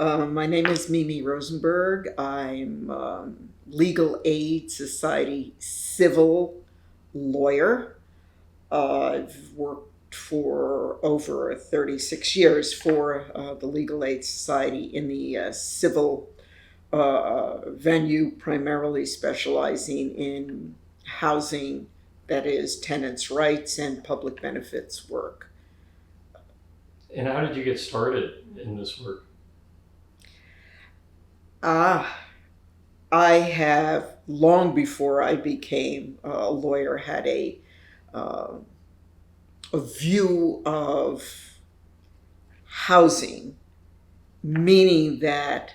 My name is Mimi Rosenberg. I'm Legal Aid Society civil lawyer. I've worked for over 36 years for the Legal Aid Society in the civil venue, primarily specializing in housing, that is, tenants' rights and public benefits work. And how did you get started in this work? Ah, I have, long before I became a lawyer, had uh, a view of housing, meaning that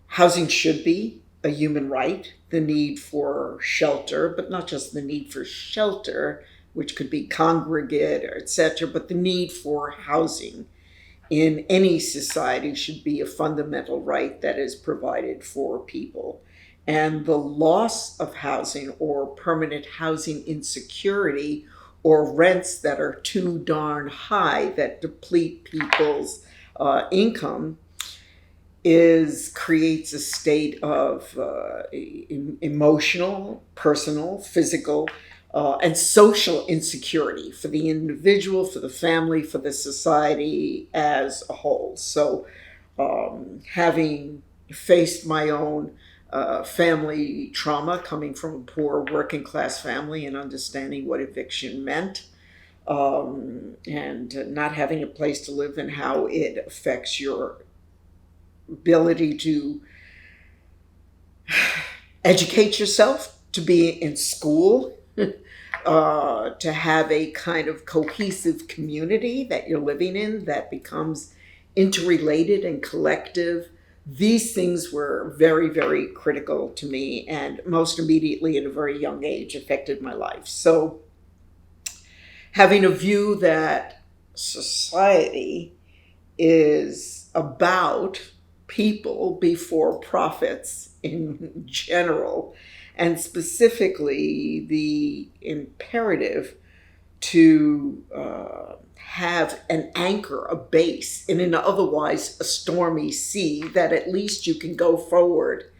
housing should be a human right, the need for shelter, but not just the need for shelter, which could be congregate or etc., but the need for housing in any society should be a fundamental right that is provided for people. And the loss of housing or permanent housing insecurity or rents that are too darn high that deplete people's income creates a state of emotional, personal, physical, and social insecurity for the individual, for the family, for the society as a whole. So, having faced my own family trauma, coming from a poor working class family and understanding what eviction meant, and not having a place to live and how it affects your ability to educate yourself, to be in school, to have a kind of cohesive community that you're living in that becomes interrelated and collective. These things were very, very critical to me, and most immediately at a very young age affected my life. So, having a view that society is about people before profits in general, and specifically the imperative to have an anchor, a base in an otherwise a stormy sea that at least you can go forward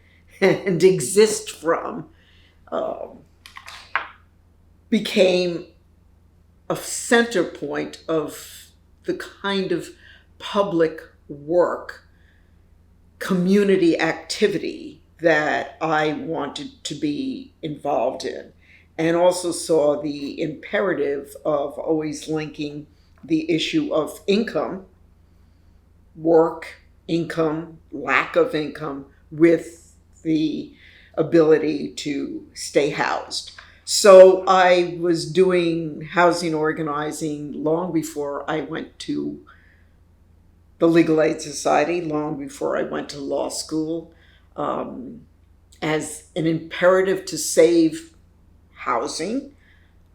and exist from, um, became a center point of the kind of public work, community activity that I wanted to be involved in, and also saw the imperative of always linking the issue of income, work, income, lack of income, with the ability to stay housed. So I was doing housing organizing long before I went to the Legal Aid Society, long before I went to law school, um, as an imperative to save housing,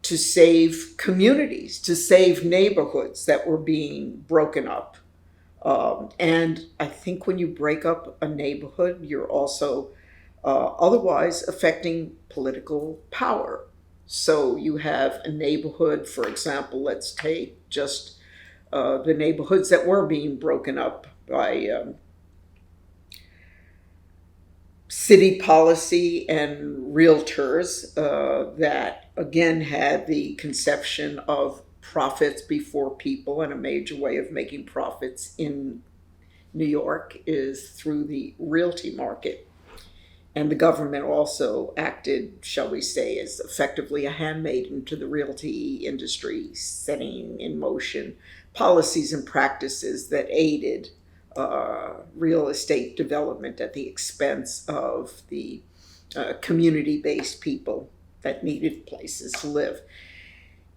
to save communities, to save neighborhoods that were being broken up. And I think when you break up a neighborhood, you're also otherwise affecting political power. So you have a neighborhood, for example, let's take just the neighborhoods that were being broken up by city policy and realtors that again had the conception of profits before people, and a major way of making profits in New York is through the realty market. And the government also acted, shall we say, as effectively a handmaiden to the realty industry, setting in motion policies and practices that aided real estate development at the expense of the community based people that needed places to live.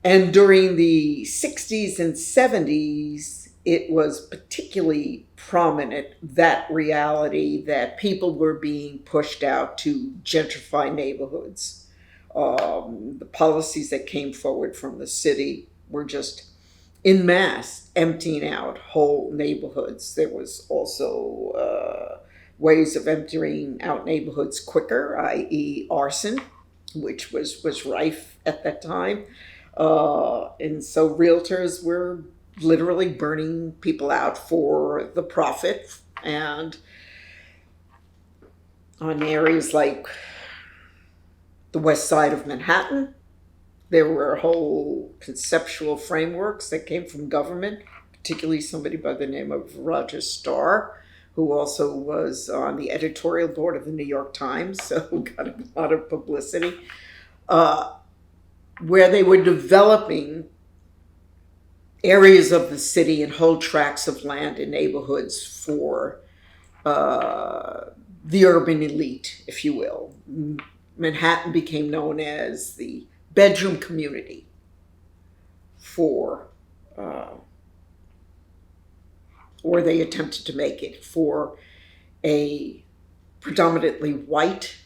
And during the 60s and 70s, it was particularly prominent, that reality that people were being pushed out to gentrify neighborhoods. The policies that came forward from the city were just in mass emptying out whole neighborhoods. There was also ways of emptying out neighborhoods quicker, i.e., arson, which was rife at that time. And so realtors were literally burning people out for the profit. And on areas like the west side of Manhattan, there were whole conceptual frameworks that came from government, particularly somebody by the name of Roger Starr, who also was on the editorial board of the New York Times, so got a lot of publicity, where they were developing areas of the city and whole tracts of land in neighborhoods for the urban elite, if you will. Manhattan became known as the bedroom community for, or they attempted to make it for a predominantly white,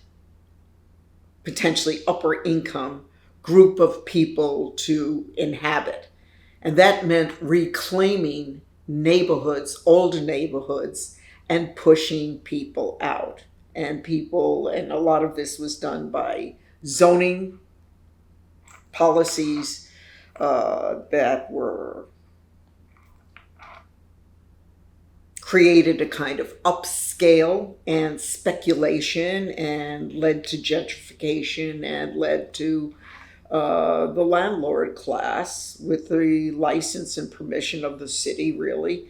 potentially upper income group of people to inhabit. And that meant reclaiming neighborhoods, older neighborhoods, and pushing people out. And a lot of this was done by zoning policies that were created a kind of upscale and speculation and led to gentrification and led to the landlord class, with the license and permission of the city, really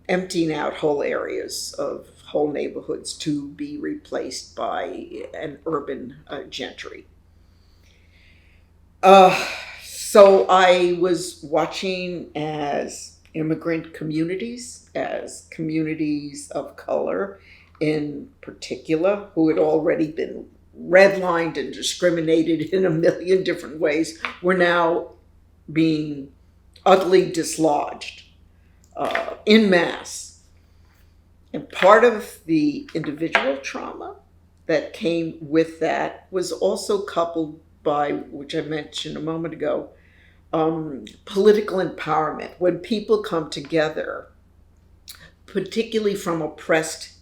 emptying out whole areas of whole neighborhoods to be replaced by an urban gentry. So I was watching as immigrant communities, as communities of color in particular, who had already been redlined and discriminated in a million different ways, were now being utterly dislodged en masse. And part of the individual trauma that came with that was also coupled by, which I mentioned a moment ago, political empowerment. When people come together, particularly from oppressed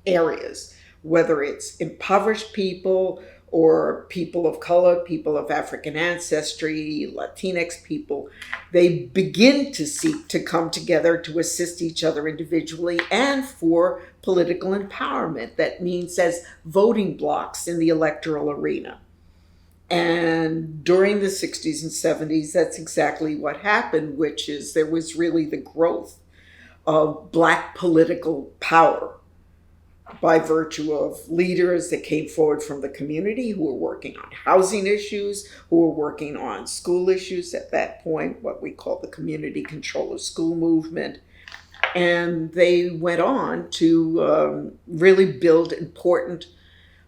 areas, whether it's impoverished people or people of color, people of African ancestry, Latinx people, they begin to seek to come together to assist each other individually and for political empowerment. That means as voting blocks in the electoral arena. And during the 60s and 70s, that's exactly what happened, which is there was really the growth of Black political power by virtue of leaders that came forward from the community who were working on housing issues, who were working on school issues at that point, what we call the community control of school movement. And they went on to really build important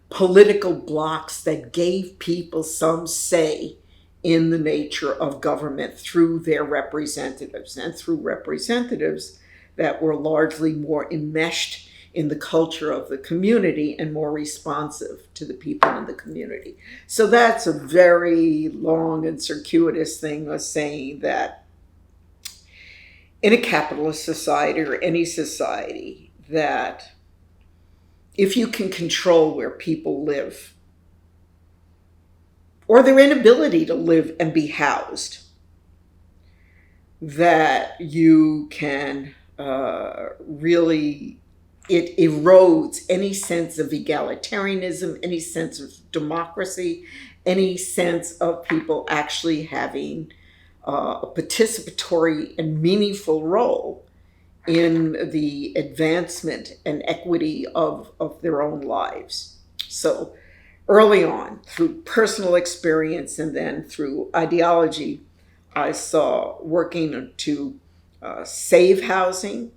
political blocks that gave people some say in the nature of government through their representatives, and through representatives that were largely more enmeshed in the culture of the community and more responsive to the people in the community. So that's a very long and circuitous thing of saying that in a capitalist society or any society, that if you can control where people live or their inability to live and be housed, that you can really, it erodes any sense of egalitarianism, any sense of democracy, any sense of people actually having a participatory and meaningful role in the advancement and equity of their own lives. So early on, through personal experience and then through ideology, I saw working to save housing,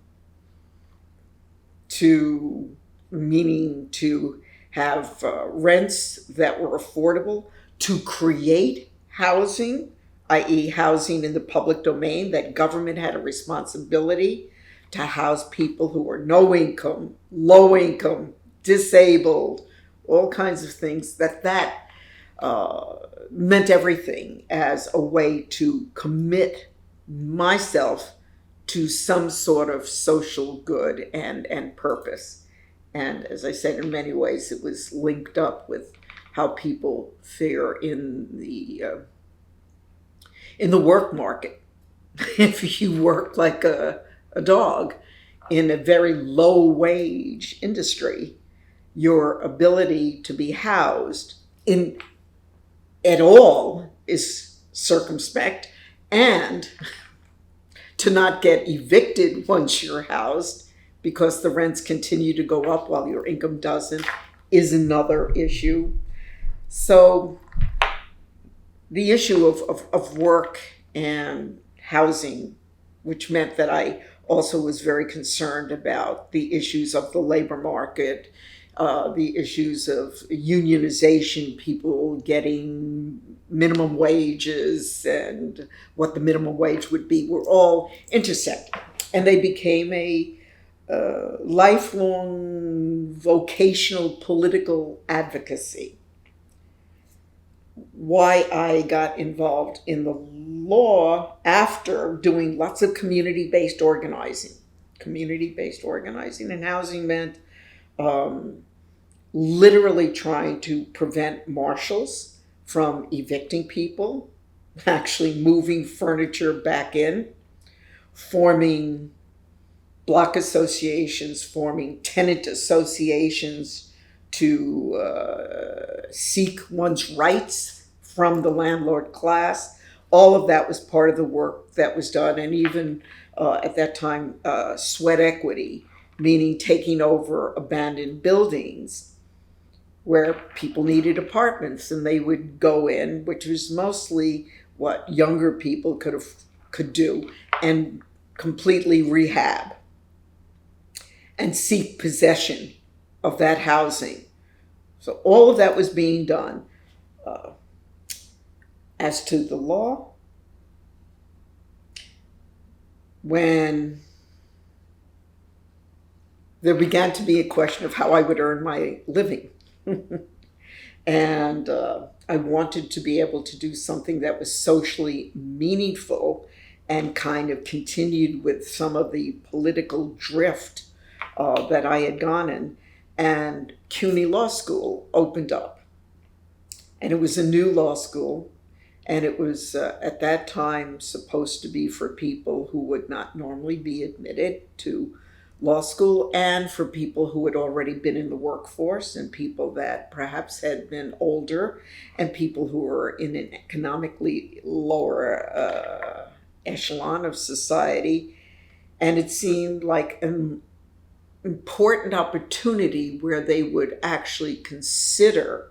meaning to have rents that were affordable, to create housing, i.e. housing in the public domain, that government had a responsibility to house people who were no income, low income, disabled, all kinds of things, that meant everything as a way to commit myself to some sort of social good and purpose. And as I said, in many ways, it was linked up with how people fare in the work market. if you work like a dog in a very low wage industry, your ability to be housed in at all is circumspect, and to not get evicted once you're housed because the rents continue to go up while your income doesn't is another issue. So the issue of work and housing, which meant that I also was very concerned about the issues of the labor market, the issues of unionization, people getting minimum wages and what the minimum wage would be, were all intersecting. And they became a lifelong vocational political advocacy. Why I got involved in the law after doing lots of community-based organizing. Community-based organizing in housing meant literally trying to prevent marshals from evicting people, actually moving furniture back in, forming block associations, forming tenant associations to seek one's rights from the landlord class. All of that was part of the work that was done, and even at that time, sweat equity, meaning taking over abandoned buildings where people needed apartments, and they would go in, which was mostly what younger people could do, and completely rehab and seek possession of that housing. So all of that was being done. As to the law, when there began to be a question of how I would earn my living, and I wanted to be able to do something that was socially meaningful and kind of continued with some of the political drift that I had gone in. And CUNY Law School opened up. And it was a new law school. And it was at that time supposed to be for people who would not normally be admitted to law school, and for people who had already been in the workforce, and people that perhaps had been older, and people who were in an economically lower echelon of society. And it seemed like an important opportunity where they would actually consider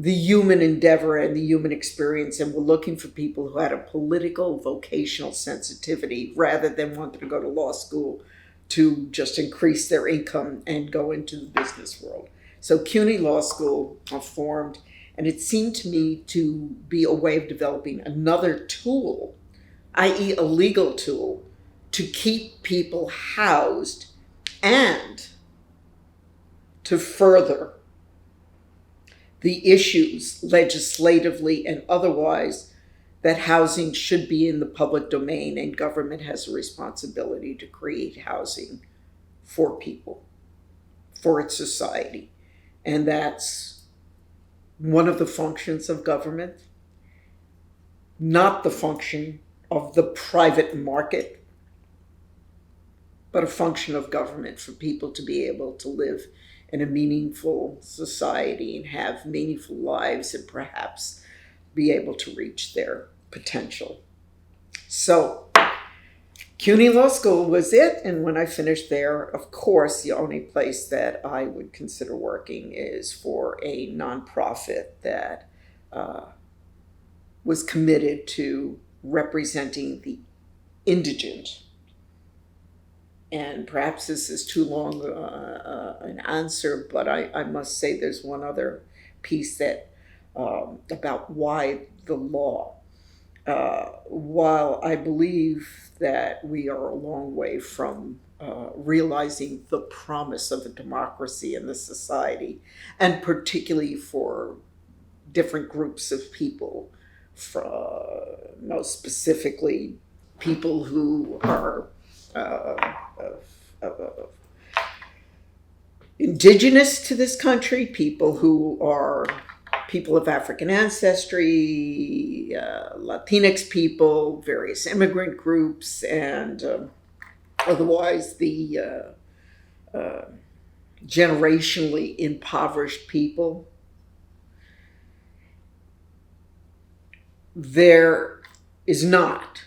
the human endeavor and the human experience, and were looking for people who had a political vocational sensitivity rather than wanting to go to law school to just increase their income and go into the business world. So CUNY Law School formed, and it seemed to me to be a way of developing another tool, i.e. a legal tool, to keep people housed and to further the issues legislatively and otherwise that housing should be in the public domain, and government has a responsibility to create housing for people, for its society. And that's one of the functions of government, not the function of the private market, but a function of government for people to be able to live in a meaningful society and have meaningful lives and perhaps be able to reach their potential. So CUNY Law School was it. And when I finished there, of course, the only place that I would consider working is for a nonprofit that was committed to representing the indigent. And perhaps this is too long an answer, but I must say there's one other piece that about why the law. While I believe that we are a long way from realizing the promise of a democracy in this society, and particularly for different groups of people, most specifically people who are indigenous to this country, people who are people of African ancestry, Latinx people, various immigrant groups, and otherwise the generationally impoverished people. There is not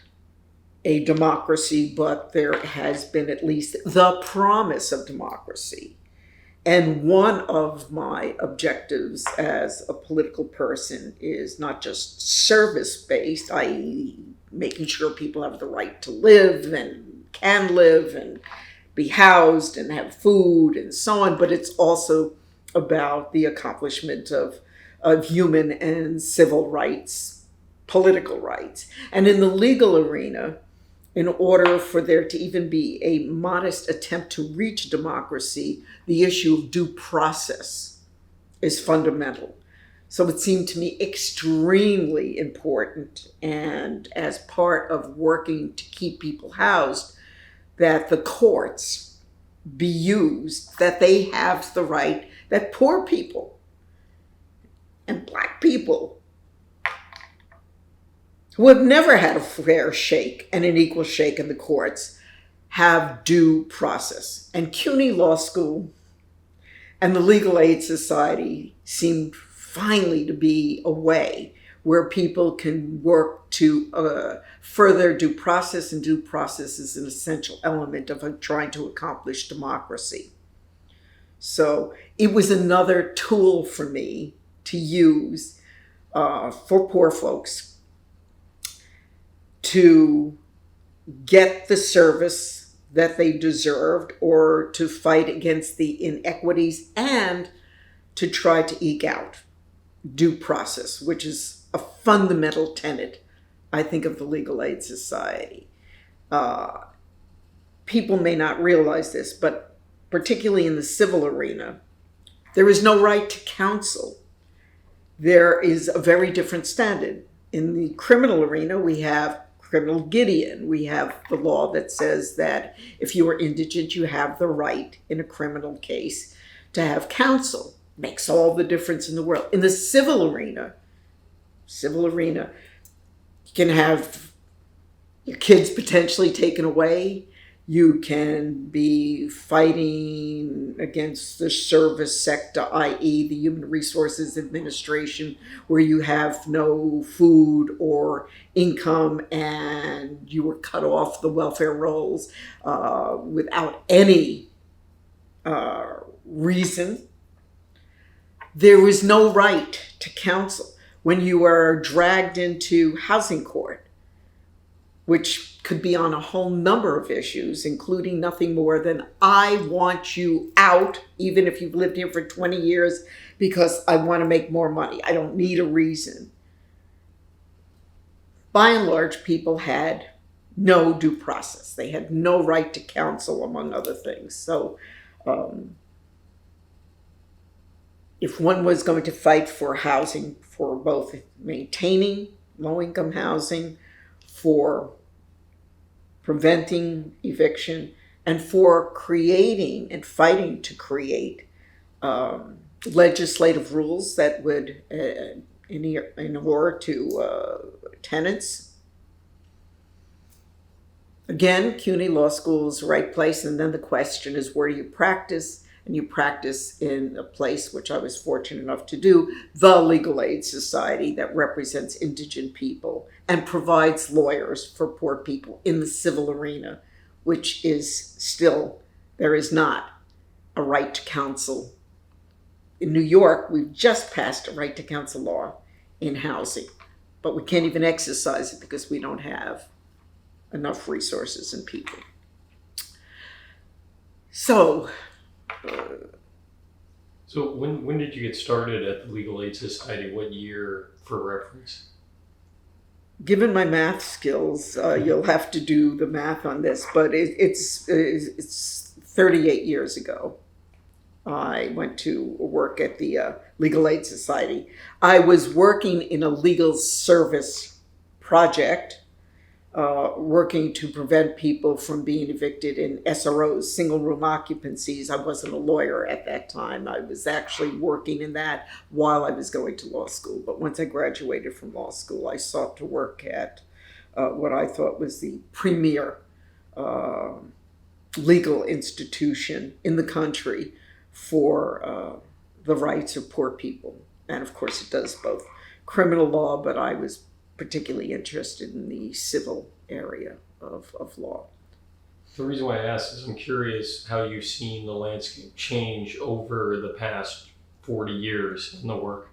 a democracy, but there has been at least the promise of democracy. And one of my objectives as a political person is not just service-based, i.e. making sure people have the right to live and can live and be housed and have food and so on, but it's also about the accomplishment of human and civil rights, political rights. And in the legal arena, in order for there to even be a modest attempt to reach democracy, the issue of due process is fundamental. So it seemed to me extremely important, and as part of working to keep people housed, that the courts be used, that they have the right, that poor people and Black people who have never had a fair shake and an equal shake in the courts have due process. And CUNY Law School and the Legal Aid Society seemed finally to be a way where people can work to further due process, and due process is an essential element of trying to accomplish democracy. So it was another tool for me to use for poor folks to get the service that they deserved, or to fight against the inequities, and to try to eke out due process, which is a fundamental tenet, I think, of the Legal Aid Society. People may not realize this, but particularly in the civil arena, there is no right to counsel. There is a very different standard. In the criminal arena, we have criminal Gideon. We have the law that says that if you are indigent, you have the right in a criminal case to have counsel. Makes all the difference in the world. In the civil arena, you can have your kids potentially taken away. You can be fighting against the service sector, i.e. the Human Resources Administration, where you have no food or income and you were cut off the welfare rolls without any reason. There is no right to counsel when you are dragged into housing court, which could be on a whole number of issues, including nothing more than, I want you out, even if you've lived here for 20 years, because I want to make more money. I don't need a reason. By and large, people had no due process. They had no right to counsel, among other things. So if one was going to fight for housing, for both maintaining low-income housing, for preventing eviction, and for creating and fighting to create legislative rules that would inure to tenants. Again, CUNY Law School is the right place, and then the question is, where do you practice? And you practice in a place, which I was fortunate enough to do, the Legal Aid Society, that represents indigent people and provides lawyers for poor people in the civil arena, which is still, there is not a right to counsel. In New York, we've just passed a right to counsel law in housing, but we can't even exercise it because we don't have enough resources and people. So when did you get started at the Legal Aid Society? What year, for reference? Given my math skills, you'll have to do the math on this, but it's 38 years ago. I went to work at the Legal Aid Society. I was working in a legal service project working to prevent people from being evicted in SROs, single room occupancies. I wasn't a lawyer at that time. I was actually working in that while I was going to law school. But once I graduated from law school, I sought to work at what I thought was the premier legal institution in the country for the rights of poor people. And of course, it does both criminal law, but I was particularly interested in the civil area of law. The reason why I ask is I'm curious how you've seen the landscape change over the past 40 years in the work.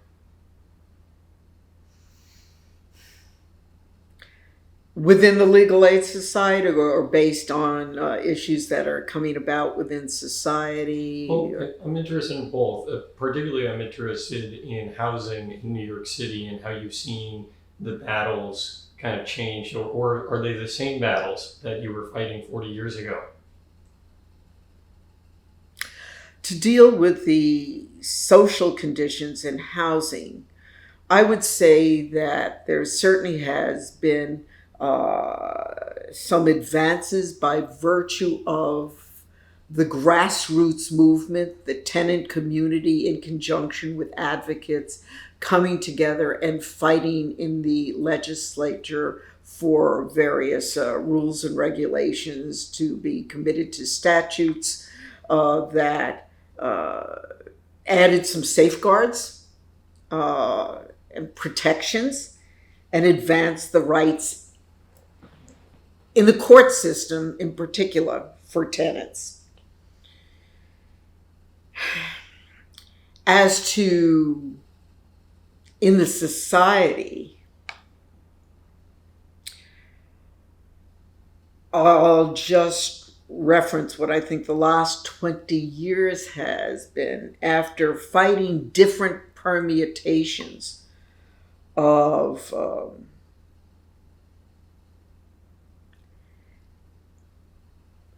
Within the Legal Aid Society, or based on issues that are coming about within society? Well, I'm interested in both. Particularly, I'm interested in housing in New York City and how you've seen the battles kind of change, or are they the same battles that you were fighting 40 years ago? To deal with the social conditions in housing, I would say that there certainly has been some advances by virtue of the grassroots movement, the tenant community in conjunction with advocates coming together and fighting in the legislature for various rules and regulations to be committed to statutes that added some safeguards and protections and advanced the rights in the court system, in particular, for tenants. As to in the society, I'll just reference what I think the last 20 years has been after fighting different permutations of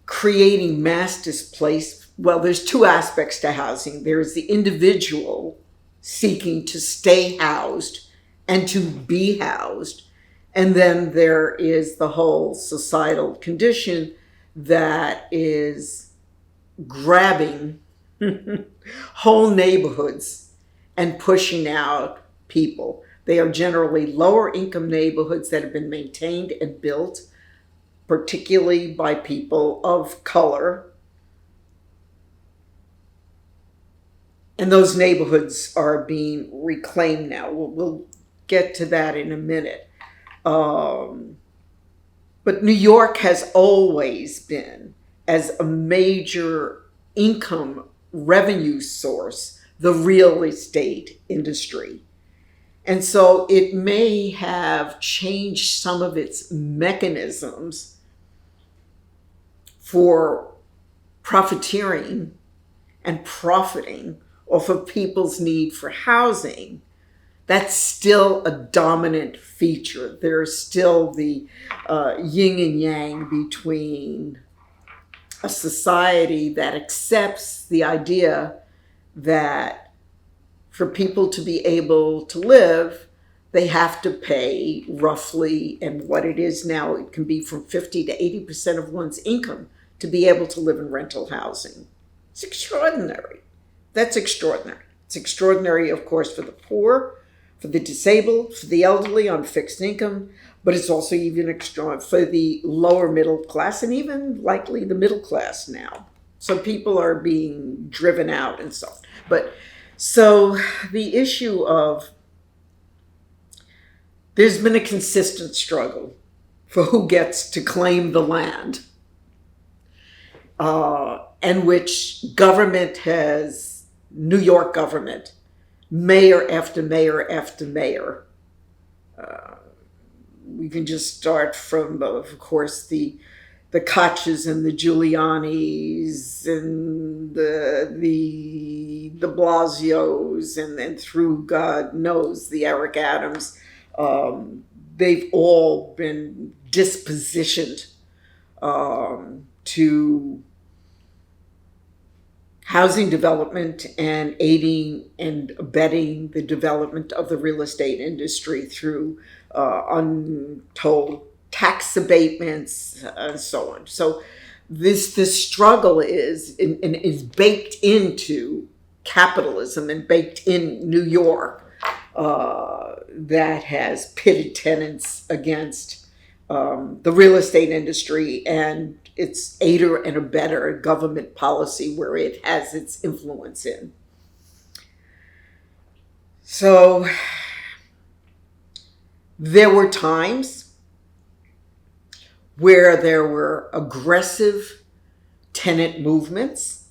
creating mass displacement. Well, there's two aspects to housing. There's the individual seeking to stay housed and to be housed. And then there is the whole societal condition that is grabbing whole neighborhoods and pushing out people. They are generally lower income neighborhoods that have been maintained and built, particularly by people of color. And those neighborhoods are being reclaimed now. We'll get to that in a minute. But New York has always been, as a major income revenue source, the real estate industry. And so it may have changed some of its mechanisms for profiteering and profiting off of people's need for housing. That's still a dominant feature. There's still the yin and yang between a society that accepts the idea that for people to be able to live, they have to pay roughly, and what it is now, it can be from 50 to 80% of one's income to be able to live in rental housing. It's extraordinary. That's extraordinary. It's extraordinary, of course, for the poor, for the disabled, for the elderly on fixed income, but it's also even extraordinary for the lower middle class and even likely the middle class now. So people are being driven out and so on. But so the issue of there's been a consistent struggle for who gets to claim the land, and which government has, New York government, mayor after mayor after mayor. We can just start from, of course, the Koches and the Giulianis and the Blasios, and then through God knows the Eric Adams. They've all been dispositioned to housing development and aiding and abetting the development of the real estate industry through untold tax abatements, and so on. So this struggle is baked into capitalism and baked in New York, that has pitted tenants against the real estate industry and its aider and abetter government policy where it has its influence in. So there were times where there were aggressive tenant movements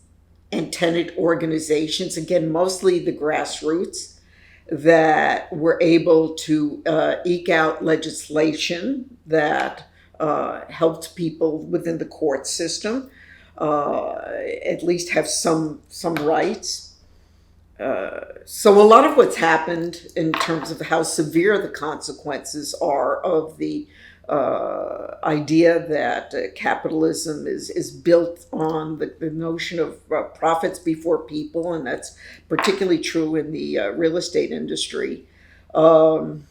and tenant organizations, again, mostly the grassroots, that were able to eke out legislation that helped people within the court system at least have some rights. So a lot of what's happened in terms of how severe the consequences are of the idea that capitalism is built on the notion of profits before people, and that's particularly true in the real estate industry. The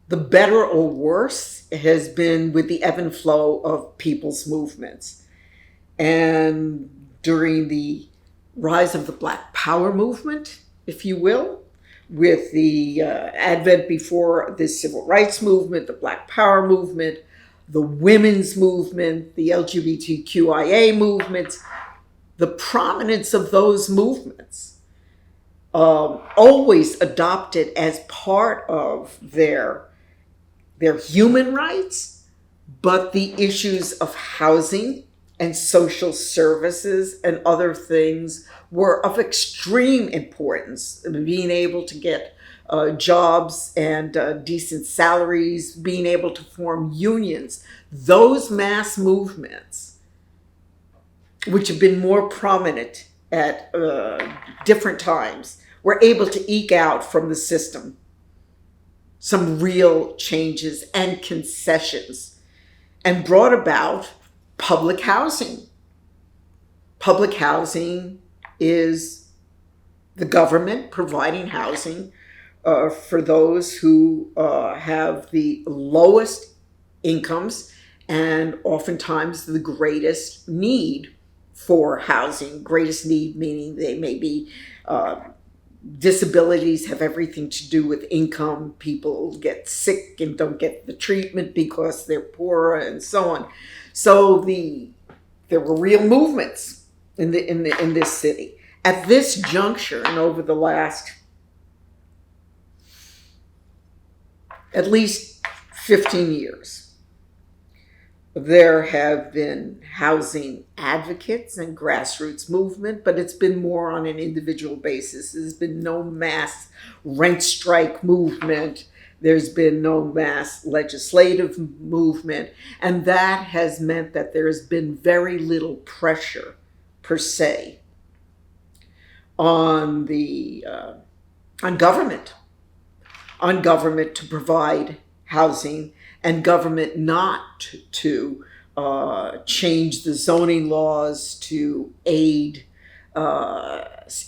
better or worse has been with the ebb and flow of people's movements. And during the rise of the Black Power movement, if you will, with the advent before the civil rights movement, the Black Power movement, the women's movement, the LGBTQIA movements, the prominence of those movements always adopted as part of their human rights, but the issues of housing and social services and other things were of extreme importance. Being able to get jobs and decent salaries, being able to form unions, those mass movements, which have been more prominent at different times, were able to eke out from the system some real changes and concessions and brought about public housing. Public housing is the government providing housing for those who have the lowest incomes and oftentimes the greatest need for housing. Greatest need meaning they may be disabilities, have everything to do with income. People get sick and don't get the treatment because they're poor and so on. So there were real movements in this city. At this juncture and over the last at least 15 years, there have been housing advocates and grassroots movement, but it's been more on an individual basis. There's been no mass rent strike movement. There's been no mass legislative movement. And that has meant that there's been very little pressure, per se, on government to provide housing, and government not to change the zoning laws to aid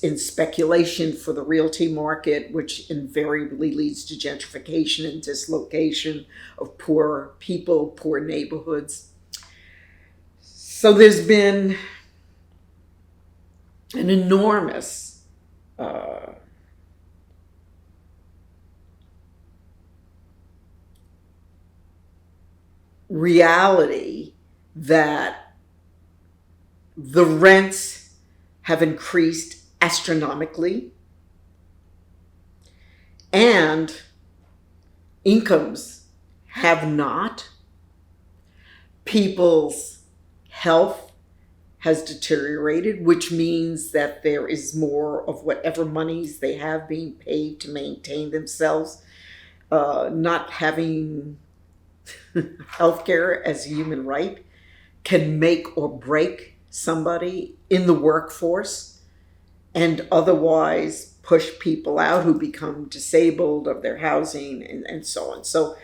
in speculation for the realty market, which invariably leads to gentrification and dislocation of poor people, poor neighborhoods. So there's been an enormous reality that the rents have increased astronomically and incomes have not. People's health has deteriorated, which means that there is more of whatever monies they have being paid to maintain themselves. Not having healthcare as a human right can make or break somebody in the workforce and otherwise push people out who become disabled of their housing and so on. So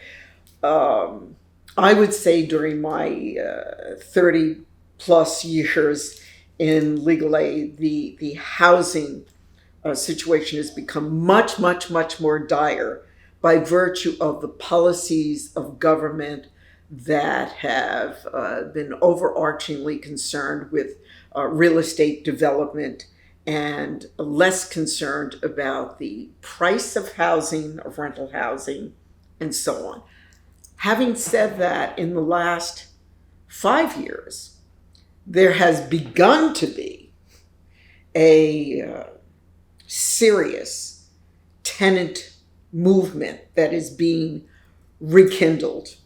I would say during my 30 plus years in legal aid, the housing situation has become much, much, much more dire by virtue of the policies of government that have been overarchingly concerned with real estate development and less concerned about the price of housing, of rental housing, and so on. Having said that, in the last 5 years, there has begun to be a serious tenant movement that is being rekindled,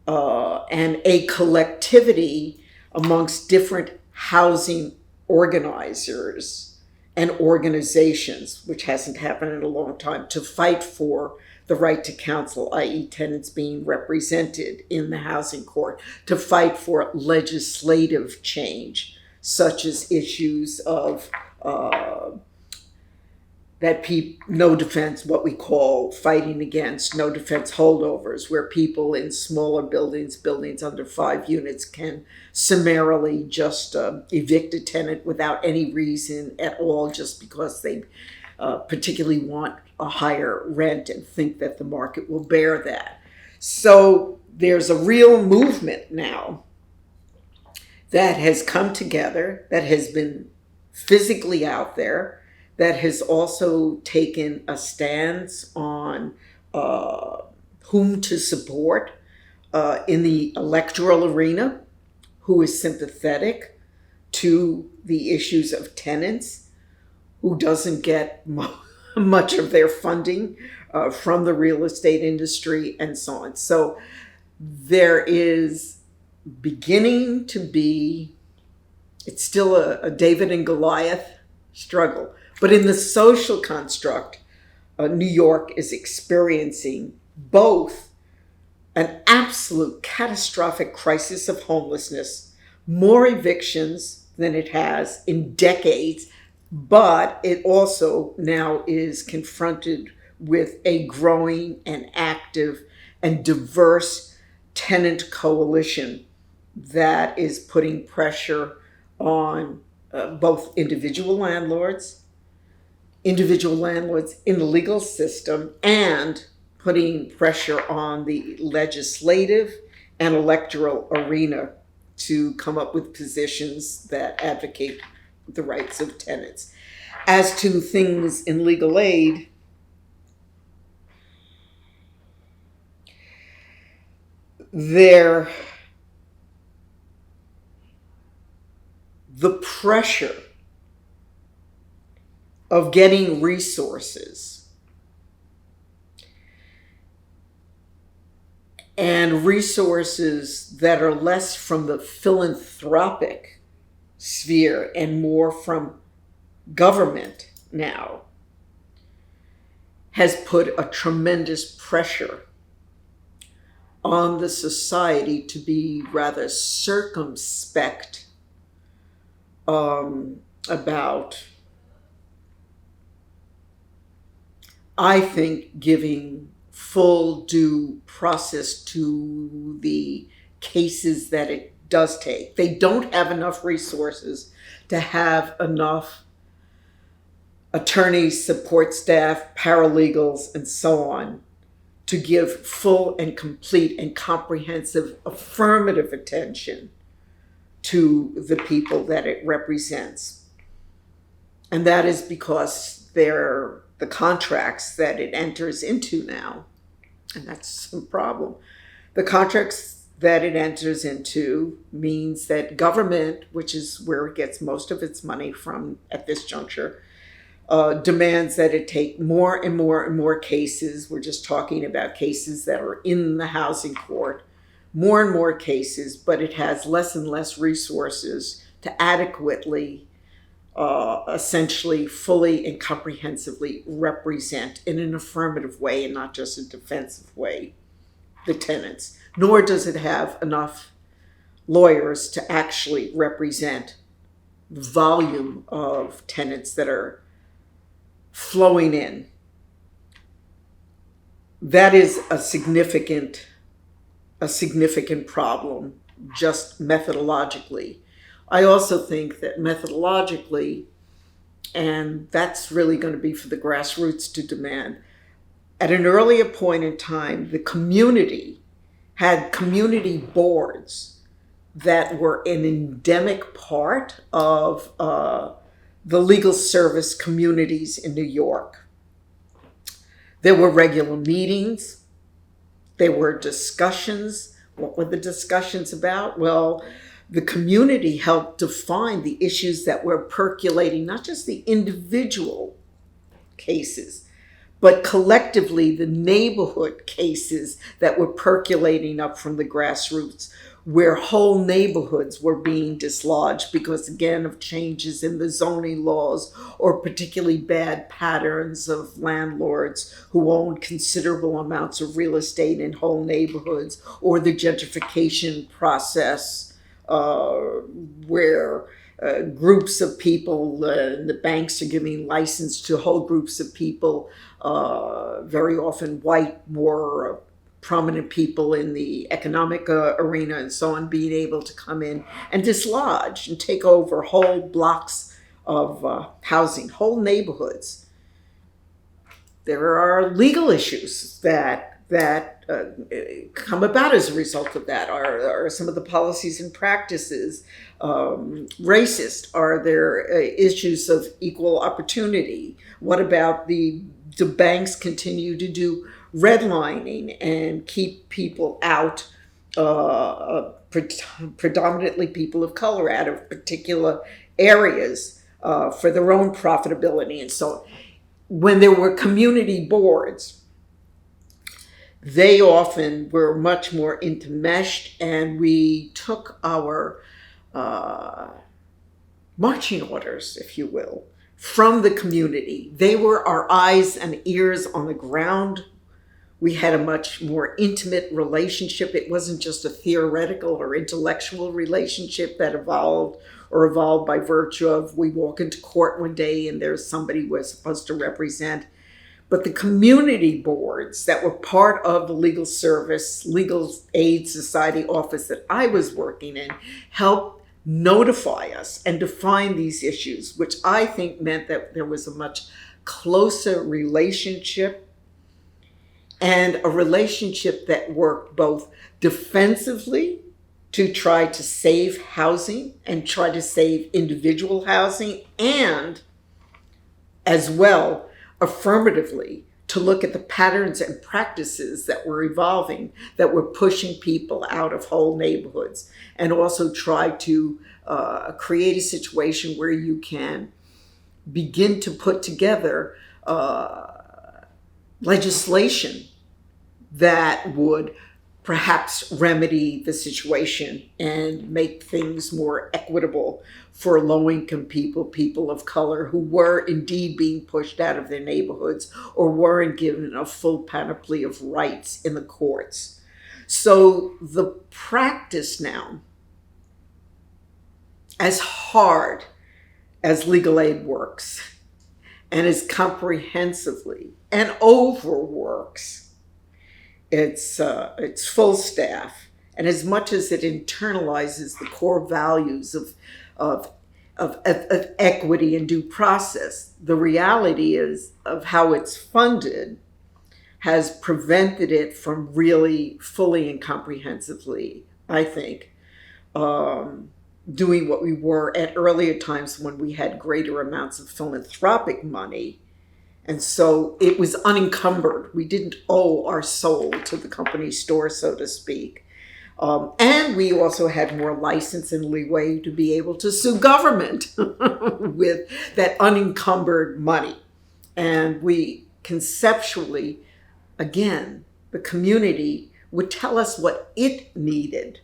and a collectivity amongst different housing organizers and organizations, which hasn't happened in a long time, to fight for the right to counsel, i.e. tenants being represented in the housing court, to fight for legislative change, such as issues of no defense, what we call fighting against no defense holdovers, where people in smaller buildings under 5 units, can summarily just evict a tenant without any reason at all, just because they particularly want a higher rent and think that the market will bear that. So there's a real movement now that has come together, that has been physically out there, that has also taken a stance on whom to support in the electoral arena, who is sympathetic to the issues of tenants, who doesn't get much of their funding from the real estate industry, and so on. So there is beginning to be, it's still a David and Goliath struggle, but in the social construct, New York is experiencing both an absolute catastrophic crisis of homelessness, more evictions than it has in decades, but it also now is confronted with a growing and active and diverse tenant coalition that is putting pressure on both individual landlords in the legal system, and putting pressure on the legislative and electoral arena to come up with positions that advocate the rights of tenants. As to things in legal aid, the pressure of getting resources, and resources that are less from the philanthropic sphere and more from government now, has put a tremendous pressure on the society to be rather circumspect about, I think, giving full due process to the cases that it does take. They don't have enough resources to have enough attorneys, support staff, paralegals, and so on, to give full and complete and comprehensive affirmative attention to the people that it represents. And that is because they're the contracts that it enters into now, and that's some problem. The contracts that it enters into means that government, which is where it gets most of its money from at this juncture, demands that it take more and more and more cases. We're just talking about cases that are in the housing court, more and more cases, but it has less and less resources to adequately, essentially, fully and comprehensively represent in an affirmative way and not just a defensive way the tenants. Nor does it have enough lawyers to actually represent the volume of tenants that are flowing in. That is a significant problem, just methodologically. I also think that methodologically, and that's really going to be for the grassroots to demand, At an earlier point in time, the community had community boards that were an endemic part of the legal service communities in New York. There were regular meetings. There were discussions. What were the discussions about? Well, the community helped define the issues that were percolating, not just the individual cases, but collectively the neighborhood cases that were percolating up from the grassroots, where whole neighborhoods were being dislodged because, again, of changes in the zoning laws or particularly bad patterns of landlords who owned considerable amounts of real estate in whole neighborhoods, or the gentrification process where groups of people, the banks are giving license to whole groups of people, very often white, more prominent people in the economic arena and so on, being able to come in and dislodge and take over whole blocks of housing, whole neighborhoods. There are legal issues that come about as a result of that. Are some of the policies and practices racist? Are there issues of equal opportunity? What about do banks continue to do redlining and keep people out, predominantly people of color, out of particular areas for their own profitability and so on? When there were community boards, they often were much more intermeshed, and we took our marching orders, if you will, from the community. They were our eyes and ears on the ground. We had a much more intimate relationship. It wasn't just a theoretical or intellectual relationship that evolved by virtue of we walk into court one day and there's somebody we're supposed to represent. But the community boards that were part of the legal service, legal aid society office that I was working in, helped notify us and define these issues, which I think meant that there was a much closer relationship, and a relationship that worked both defensively to try to save housing and try to save individual housing, and as well affirmatively to look at the patterns and practices that were evolving, that were pushing people out of whole neighborhoods, and also try to create a situation where you can begin to put together legislation that would perhaps remedy the situation and make things more equitable for low-income people, people of color who were indeed being pushed out of their neighborhoods or weren't given a full panoply of rights in the courts. So the practice now, as hard as legal aid works and as comprehensively and overworks its full staff, and as much as it internalizes the core values of equity and due process, the reality is of how it's funded has prevented it from really fully and comprehensively, I think, doing what we were at earlier times when we had greater amounts of philanthropic money. And so it was unencumbered. We didn't owe our soul to the company store, so to speak. And we also had more license and leeway to be able to sue government with that unencumbered money. And we conceptually, again, the community would tell us what it needed.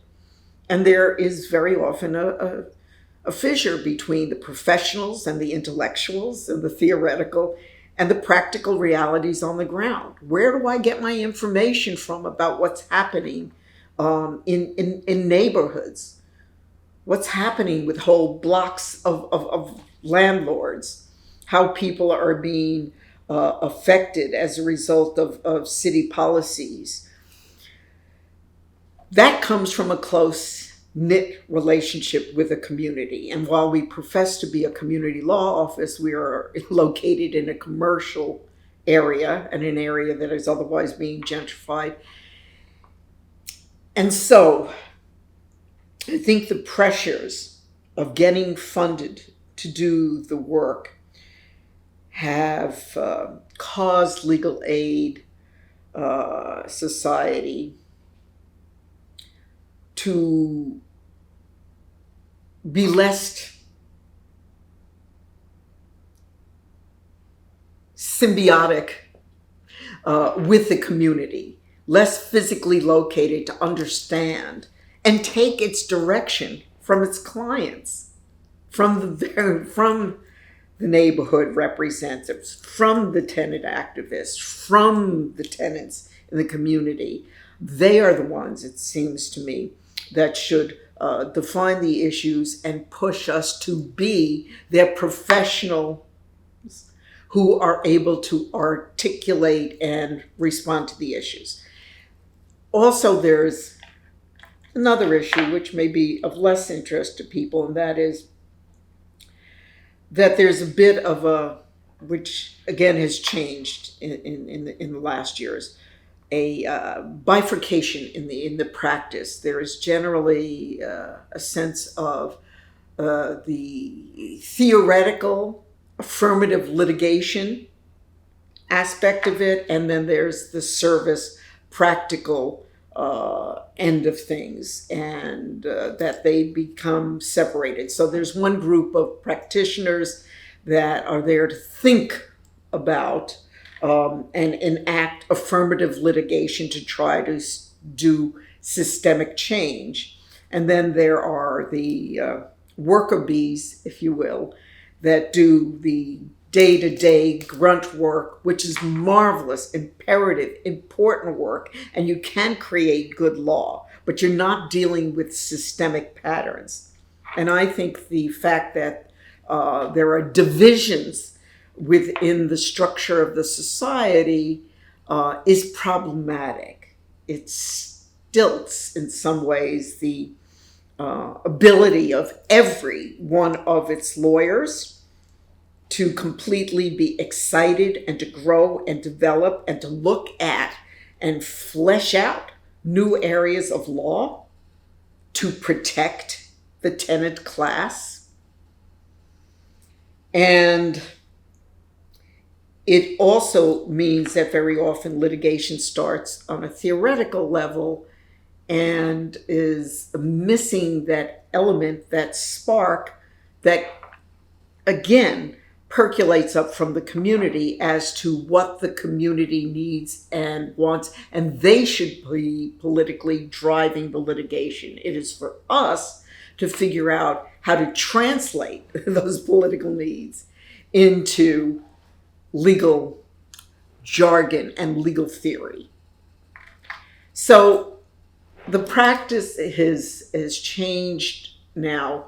And there is very often a fissure between the professionals and the intellectuals and the theoretical and the practical realities on the ground. Where do I get my information from about what's happening in neighborhoods? What's happening with whole blocks of landlords? How people are being affected as a result of city policies? That comes from a close-knit relationship with a community. And while we profess to be a community law office, we are located in a commercial area, and an area that is otherwise being gentrified. And so I think the pressures of getting funded to do the work have caused legal aid society to be less symbiotic with the community, less physically located to understand and take its direction from its clients, from the neighborhood representatives, from the tenant activists, from the tenants in the community. They are the ones, it seems to me, that should define the issues and push us to be their professionals who are able to articulate and respond to the issues. Also, there's another issue which may be of less interest to people, and that is that there's a bit of a, which again has changed in the last years, a bifurcation in the practice. There is generally a sense of the theoretical affirmative litigation aspect of it, and then there's the service practical end of things, and that they become separated. So there's one group of practitioners that are there to think about and enact affirmative litigation to try to do systemic change. And then there are the worker bees, if you will, that do the day-to-day grunt work, which is marvelous, imperative, important work, and you can create good law, but you're not dealing with systemic patterns. And I think the fact that there are divisions within the structure of the society is problematic. It stilts, in some ways, the ability of every one of its lawyers to completely be excited and to grow and develop and to look at and flesh out new areas of law to protect the tenant class. And it also means that very often litigation starts on a theoretical level and is missing that element, that spark that, again, percolates up from the community as to what the community needs and wants, and they should be politically driving the litigation. It is for us to figure out how to translate those political needs into legal jargon and legal theory. So the practice has changed now,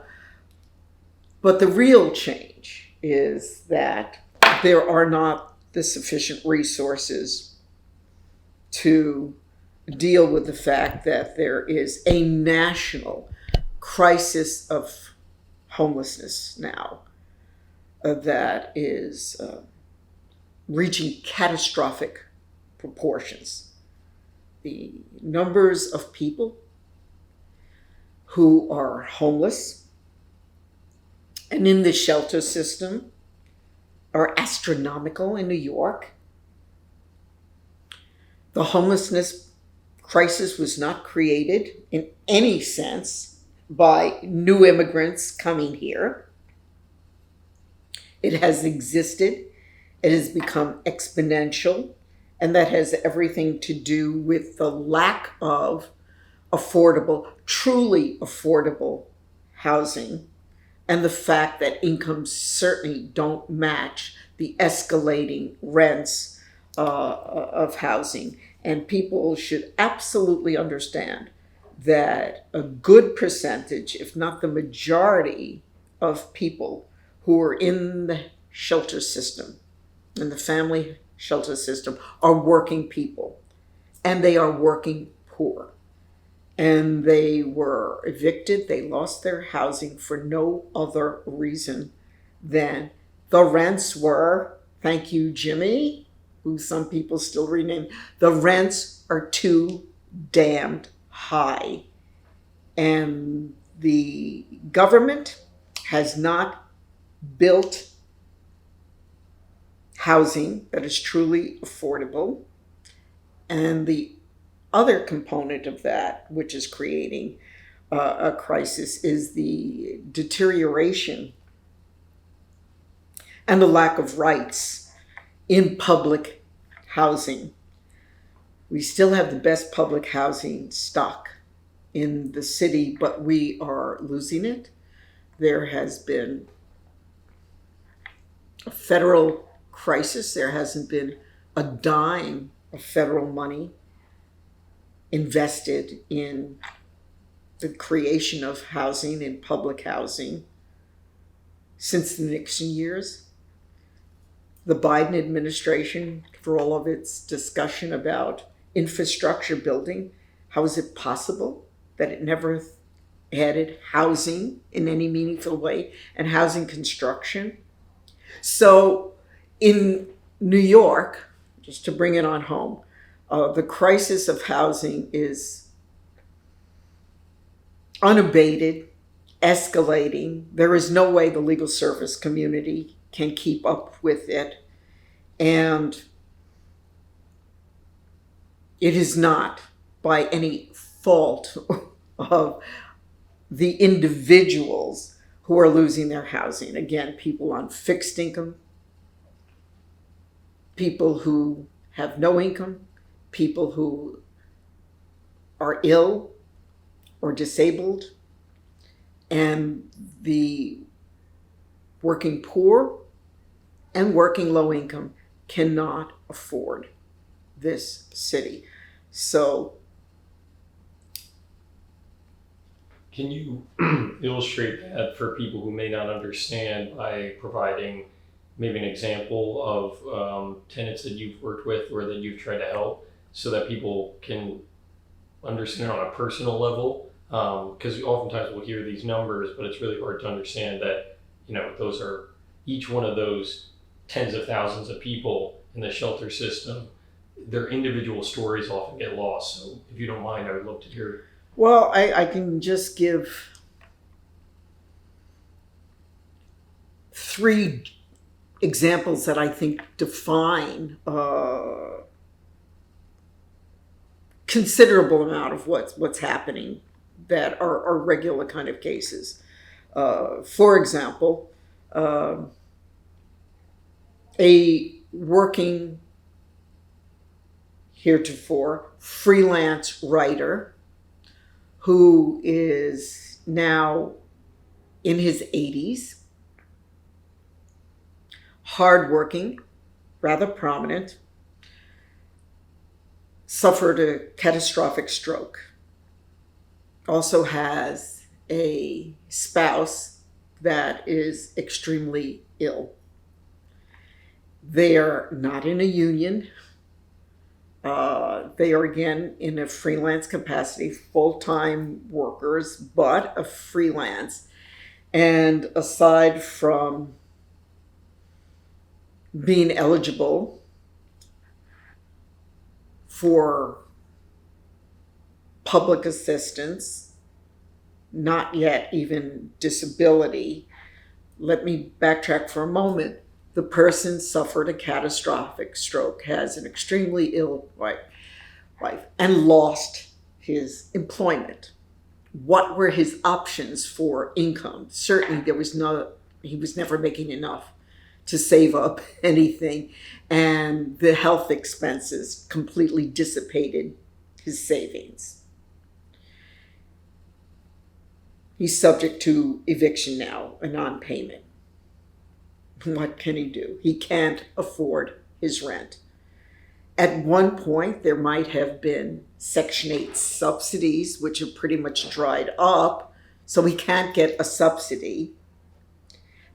but the real change is that there are not the sufficient resources to deal with the fact that there is a national crisis of homelessness now that is reaching catastrophic proportions. The numbers of people who are homeless and in the shelter system are astronomical in New York. The homelessness crisis was not created in any sense by new immigrants coming here. It has existed. It has become exponential, and that has everything to do with the lack of affordable, truly affordable housing, and the fact that incomes certainly don't match the escalating rents of housing. And people should absolutely understand that a good percentage, if not the majority, of people who are in the shelter system, in the family shelter system, are working people, and they are working poor. And they were evicted. They lost their housing for no other reason than the rents were, thank you, Jimmy, who some people still rename, the rents are too damned high. And the government has not built housing that is truly affordable. And the other component of that, which is creating a crisis, is the deterioration and the lack of rights in public housing. We still have the best public housing stock in the city, but we are losing it. There has been a federal crisis. There hasn't been a dime of federal money invested in the creation of housing and public housing since the Nixon years. The Biden administration, for all of its discussion about infrastructure building, how is it possible that it never added housing in any meaningful way and housing construction? So in New York, just to bring it on home, the crisis of housing is unabated, escalating. There is no way the legal service community can keep up with it. And it is not by any fault of the individuals who are losing their housing. Again, people on fixed income, people who have no income, people who are ill or disabled, and the working poor and working low income cannot afford this city. So, can you illustrate that for people who may not understand by providing maybe an example of tenants that you've worked with or that you've tried to help, so that people can understand on a personal level? Because oftentimes we'll hear these numbers, but it's really hard to understand that, those are each one of those tens of thousands of people in the shelter system. Their individual stories often get lost. So if you don't mind, I would love to hear. Well, I can just give 3 examples that I think define a considerable amount of what's happening that are regular kind of cases. For example, a working heretofore freelance writer who is now in his 80s, hardworking, rather prominent, suffered a catastrophic stroke. Also has a spouse that is extremely ill. They are not in a union. They are, again, in a freelance capacity, full-time workers, but a freelance. And aside from being eligible for public assistance, not yet even disability, let me backtrack for a moment. The person suffered a catastrophic stroke, has an extremely ill wife, and lost his employment. What were his options for income? Certainly he was never making enough to save up anything, and the health expenses completely dissipated his savings. He's subject to eviction now, a non-payment. What can he do? He can't afford his rent. At one point, there might have been Section 8 subsidies, which have pretty much dried up, so he can't get a subsidy.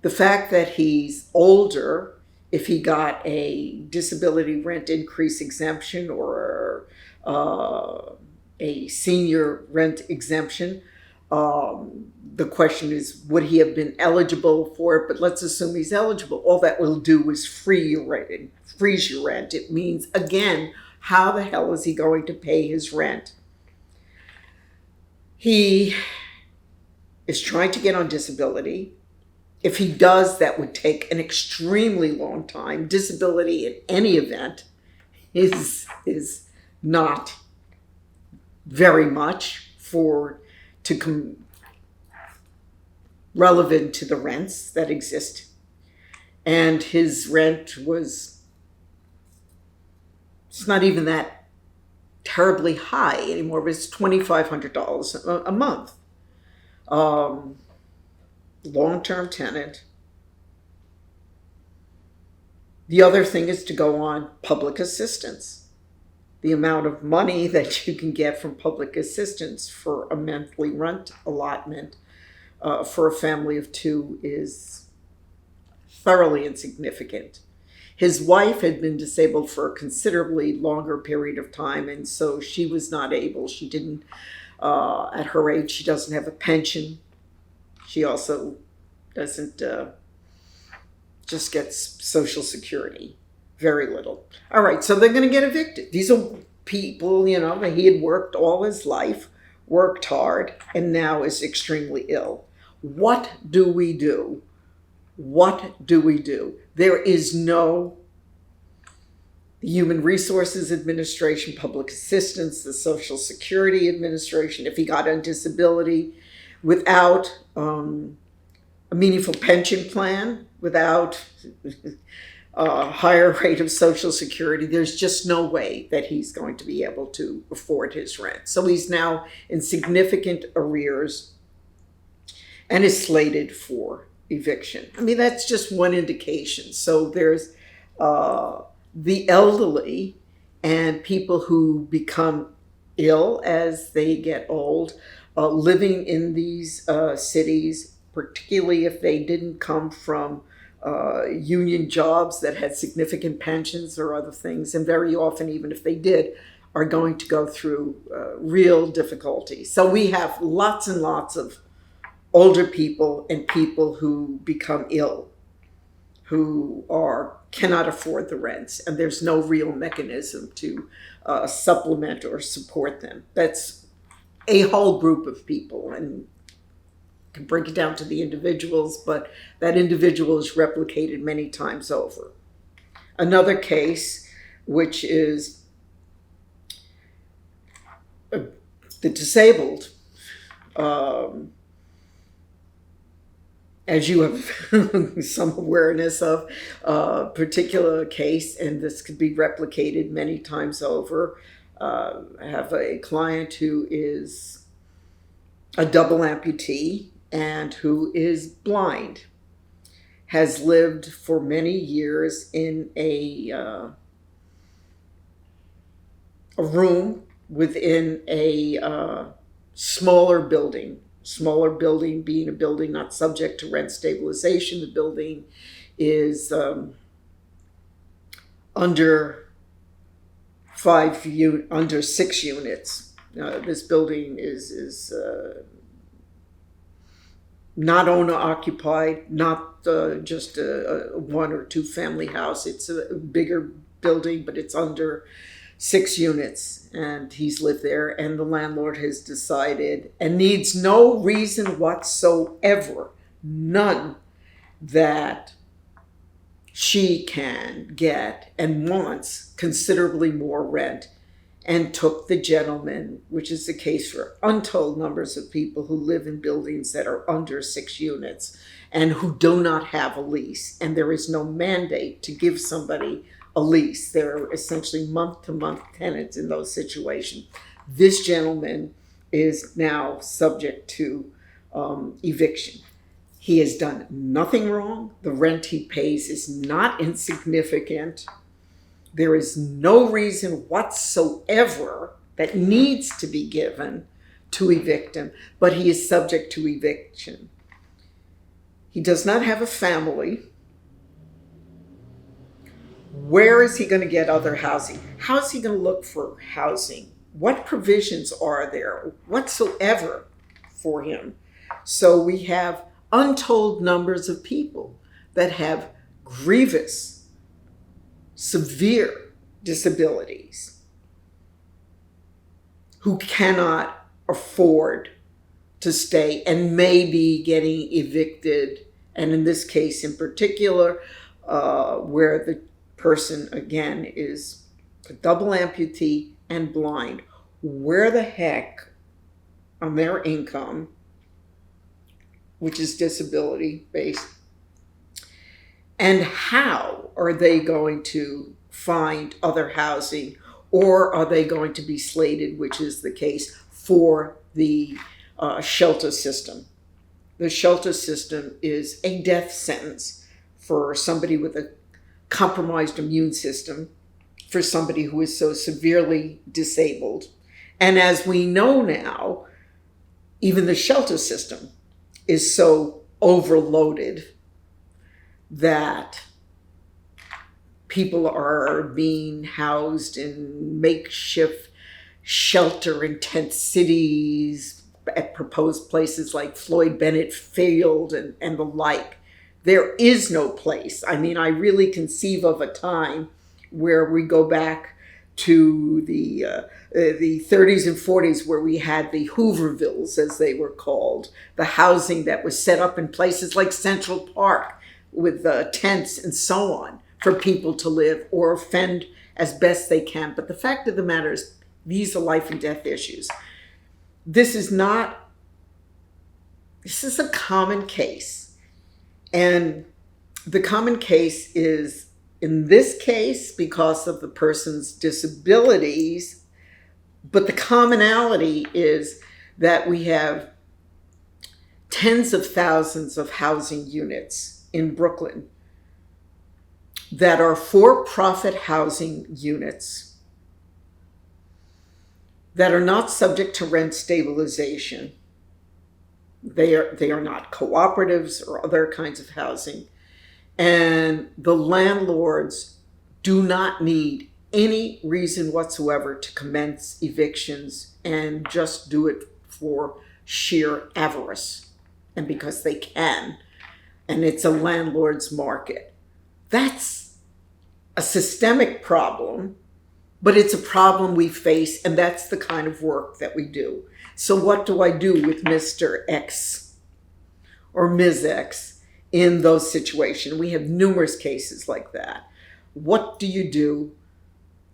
The fact that he's older, if he got a disability rent increase exemption or a senior rent exemption, The question is, would he have been eligible for it? But let's assume he's eligible. All that will do is freeze your rent. It means, again, how the hell is he going to pay his rent? He is trying to get on disability. If he does, that would take an extremely long time. Disability in any event is not very much relevant to the rents that exist. And his rent it's not even that terribly high anymore, but it's $2,500 a month. Long-term tenant. The other thing is to go on public assistance. The amount of money that you can get from public assistance for a monthly rent allotment for a family of two is thoroughly insignificant. His wife had been disabled for a considerably longer period of time, and so she was not able. She didn't, at her age, she doesn't have a pension. She also doesn't, just gets Social Security, very little. All right, so they're going to get evicted. These are people, that he had worked all his life, worked hard, and now is extremely ill. What do we do? What do we do? There is no Human Resources Administration, public assistance, the Social Security Administration, if he got on disability, without a meaningful pension plan, without a higher rate of Social Security, there's just no way that he's going to be able to afford his rent. So he's now in significant arrears and is slated for eviction. I mean, that's just one indication. So there's the elderly and people who become ill as they get old, living in these cities, particularly if they didn't come from union jobs that had significant pensions or other things, and very often, even if they did, are going to go through real difficulty. So we have lots and lots of older people and people who become ill, who cannot afford the rents, and there's no real mechanism to supplement or support them. That's a whole group of people, and can break it down to the individuals, but that individual is replicated many times over. Another case, which is the disabled, as you have some awareness of, a particular case, and this could be replicated many times over. I have a client who is a double amputee and who is blind, has lived for many years in a room within a smaller building being a building not subject to rent stabilization. The building is under 6 units. This building is not owner occupied, not just a 1 or 2 family house. It's a bigger building, but it's under 6 units, and he's lived there, and the landlord has decided, and needs no reason whatsoever, none, that she can get and wants considerably more rent, and took the gentleman, which is the case for untold numbers of people who live in buildings that are under 6 units and who do not have a lease, and there is no mandate to give somebody a lease. They're essentially month-to-month tenants in those situations. This gentleman is now subject to eviction. He has done nothing wrong. The rent he pays is not insignificant. There is no reason whatsoever that needs to be given to evict him, but he is subject to eviction. He does not have a family. Where is he going to get other housing? How is he going to look for housing? What provisions are there whatsoever for him. So we have untold numbers of people that have grievous, severe disabilities who cannot afford to stay and may be getting evicted. And in this case in particular, where the person, again, is a double amputee and blind, where the heck on their income, which is disability based, and how are they going to find other housing, or are they going to be slated, which is the case, for the shelter system? The shelter system is a death sentence for somebody with a compromised immune system, for somebody who is so severely disabled. And as we know now, even the shelter system is so overloaded that people are being housed in makeshift shelter in tent cities at proposed places like Floyd Bennett Field and the like. There is no place. I mean, I really conceive of a time where we go back to the 30s and 40s, where we had the Hoovervilles, as they were called, the housing that was set up in places like Central Park with tents and so on for people to live or fend as best they can. But the fact of the matter is, these are life and death issues. This is a common case. And the common case is, in this case, because of the person's disabilities, but the commonality is that we have tens of thousands of housing units in Brooklyn that are for-profit housing units that are not subject to rent stabilization. They are not cooperatives or other kinds of housing. And the landlords do not need any reason whatsoever to commence evictions and just do it for sheer avarice and because they can. And it's a landlord's market. That's a systemic problem, but it's a problem we face, and that's the kind of work that we do. So what do I do with Mr. X or Ms. X in those situations? We have numerous cases like that. What do you do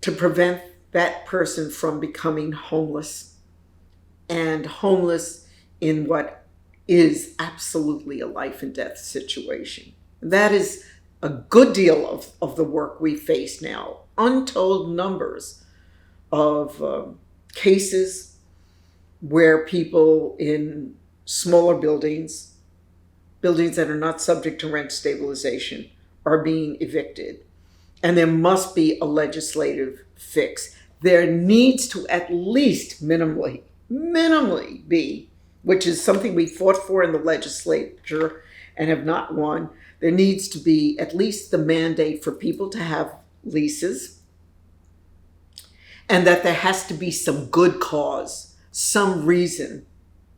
to prevent that person from becoming homeless, and homeless in what is absolutely a life and death situation? That is a good deal of the work we face now. Untold numbers of cases where people in smaller buildings that are not subject to rent stabilization, are being evicted. And there must be a legislative fix. There needs to at least minimally be, which is something we fought for in the legislature and have not won, there needs to be at least the mandate for people to have leases, and that there has to be some good cause, some reason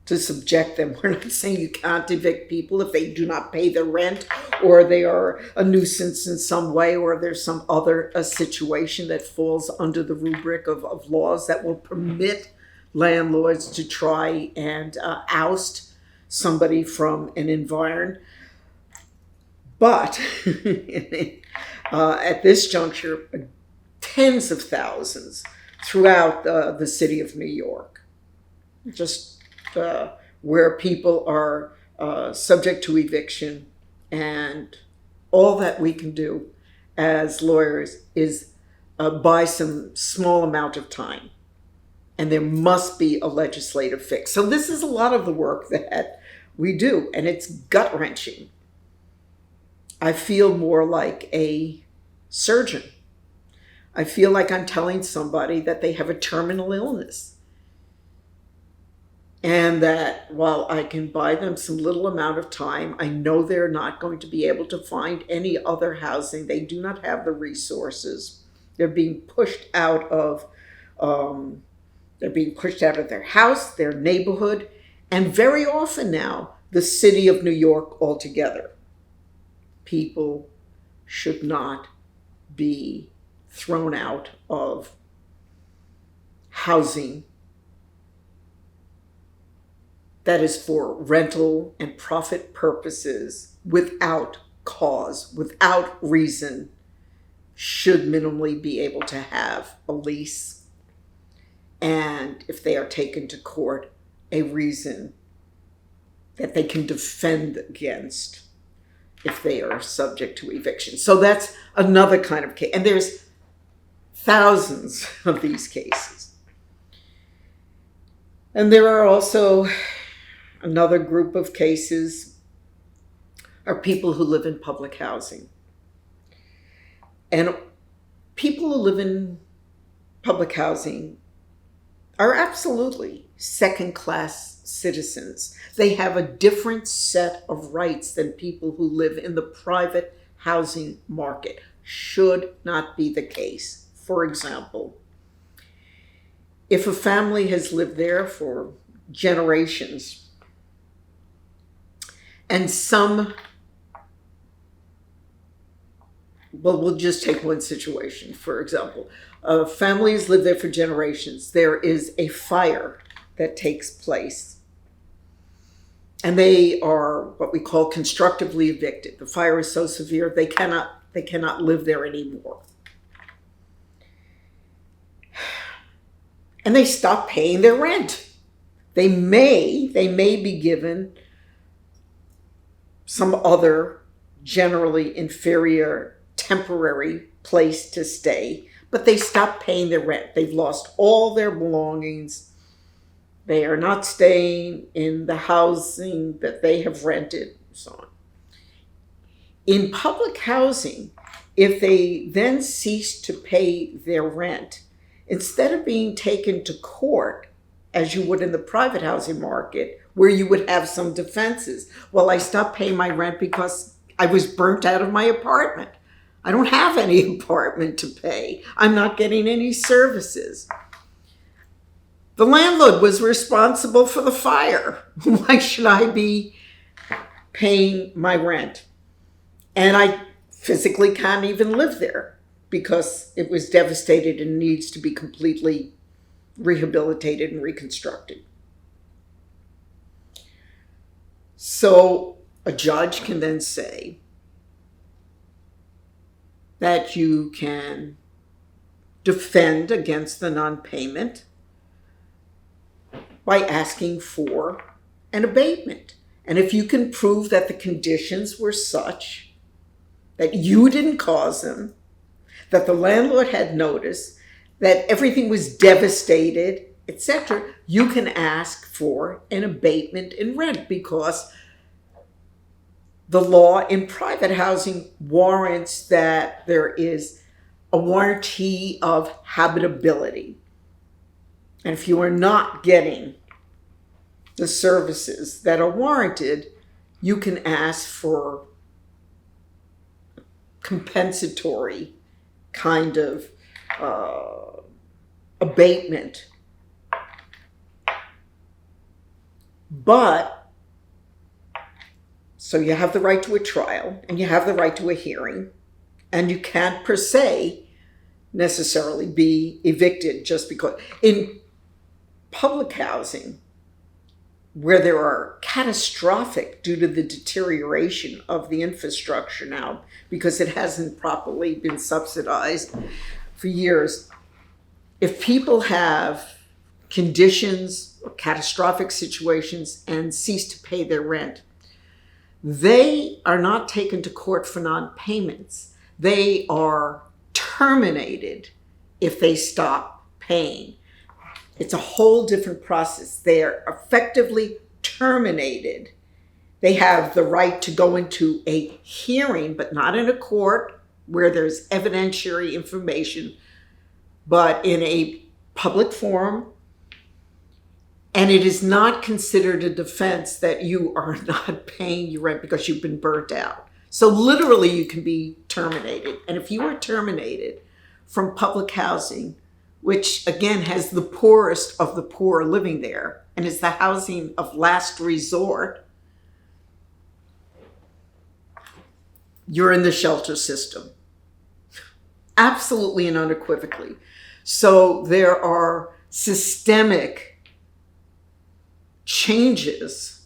to subject them. We're not saying you can't evict people if they do not pay their rent, or they are a nuisance in some way, or there's some other situation that falls under the rubric of laws that will permit landlords to try and oust somebody from an environment. But at this juncture, tens of thousands throughout the city of New York, just where people are subject to eviction. And all that we can do as lawyers is buy some small amount of time. And there must be a legislative fix. So this is a lot of the work that we do, and it's gut-wrenching. I feel more like a surgeon. I feel like I'm telling somebody that they have a terminal illness, and that while I can buy them some little amount of time, I know they're not going to be able to find any other housing. They do not have the resources. They're being pushed out of their house, their neighborhood, and very often now, the city of New York altogether. People should not be thrown out of housing that is for rental and profit purposes without cause, without reason, should minimally be able to have a lease. And if they are taken to court, a reason that they can defend against if they are subject to eviction. So that's another kind of case. And there's thousands of these cases. And there are also another group of cases are people who live in public housing. And people who live in public housing are absolutely second-class citizens. They have a different set of rights than people who live in the private housing market. Should not be the case. For example, if a family has lived there for generations and we'll just take one situation, for example. Families live there for generations. There is a fire that takes place, and they are what we call constructively evicted. The fire is so severe they cannot live there anymore. And they stop paying their rent. They may be given some other generally inferior temporary place to stay, but they stop paying their rent. They've lost all their belongings. They are not staying in the housing that they have rented, and so on. In public housing, if they then cease to pay their rent, instead of being taken to court, as you would in the private housing market, where you would have some defenses. Well, I stopped paying my rent because I was burnt out of my apartment. I don't have any apartment to pay. I'm not getting any services. The landlord was responsible for the fire. Why should I be paying my rent? And I physically can't even live there because it was devastated and needs to be completely rehabilitated and reconstructed. So a judge can then say that you can defend against the non-payment by asking for an abatement. And if you can prove that the conditions were such that you didn't cause them, that the landlord had notice, that everything was devastated, etc., you can ask for an abatement in rent because the law in private housing warrants that there is a warranty of habitability. And if you are not getting the services that are warranted, you can ask for compensatory kind of abatement. But so you have the right to a trial and you have the right to a hearing, and you can't per se necessarily be evicted just because. In public housing, where there are catastrophic due to the deterioration of the infrastructure now because it hasn't properly been subsidized for years, if people have conditions or catastrophic situations and cease to pay their rent, they are not taken to court for non-payments. They are terminated if they stop paying. It's a whole different process. They are effectively terminated. They have the right to go into a hearing, but not in a court where there's evidentiary information, but in a public forum. And it is not considered a defense that you are not paying your rent because you've been burnt out. So literally you can be terminated. And if you are terminated from public housing, which again has the poorest of the poor living there, and is the housing of last resort, you're in the shelter system. Absolutely and unequivocally. So there are systemic changes,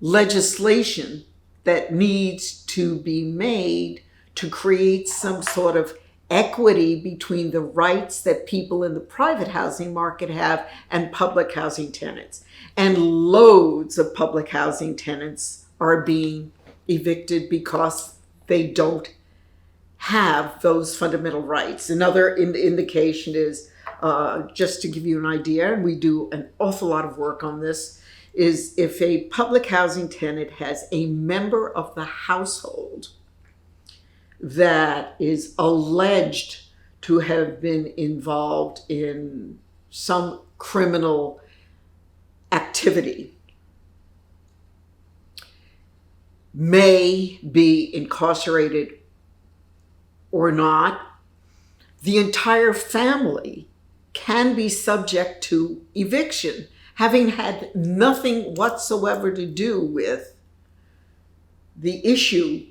legislation that needs to be made to create some sort of equity between the rights that people in the private housing market have and public housing tenants. And loads of public housing tenants are being evicted because they don't have those fundamental rights. Another indication is, just to give you an idea, and we do an awful lot of work on this, is if a public housing tenant has a member of the household that is alleged to have been involved in some criminal activity, may be incarcerated or not, the entire family can be subject to eviction, having had nothing whatsoever to do with the issue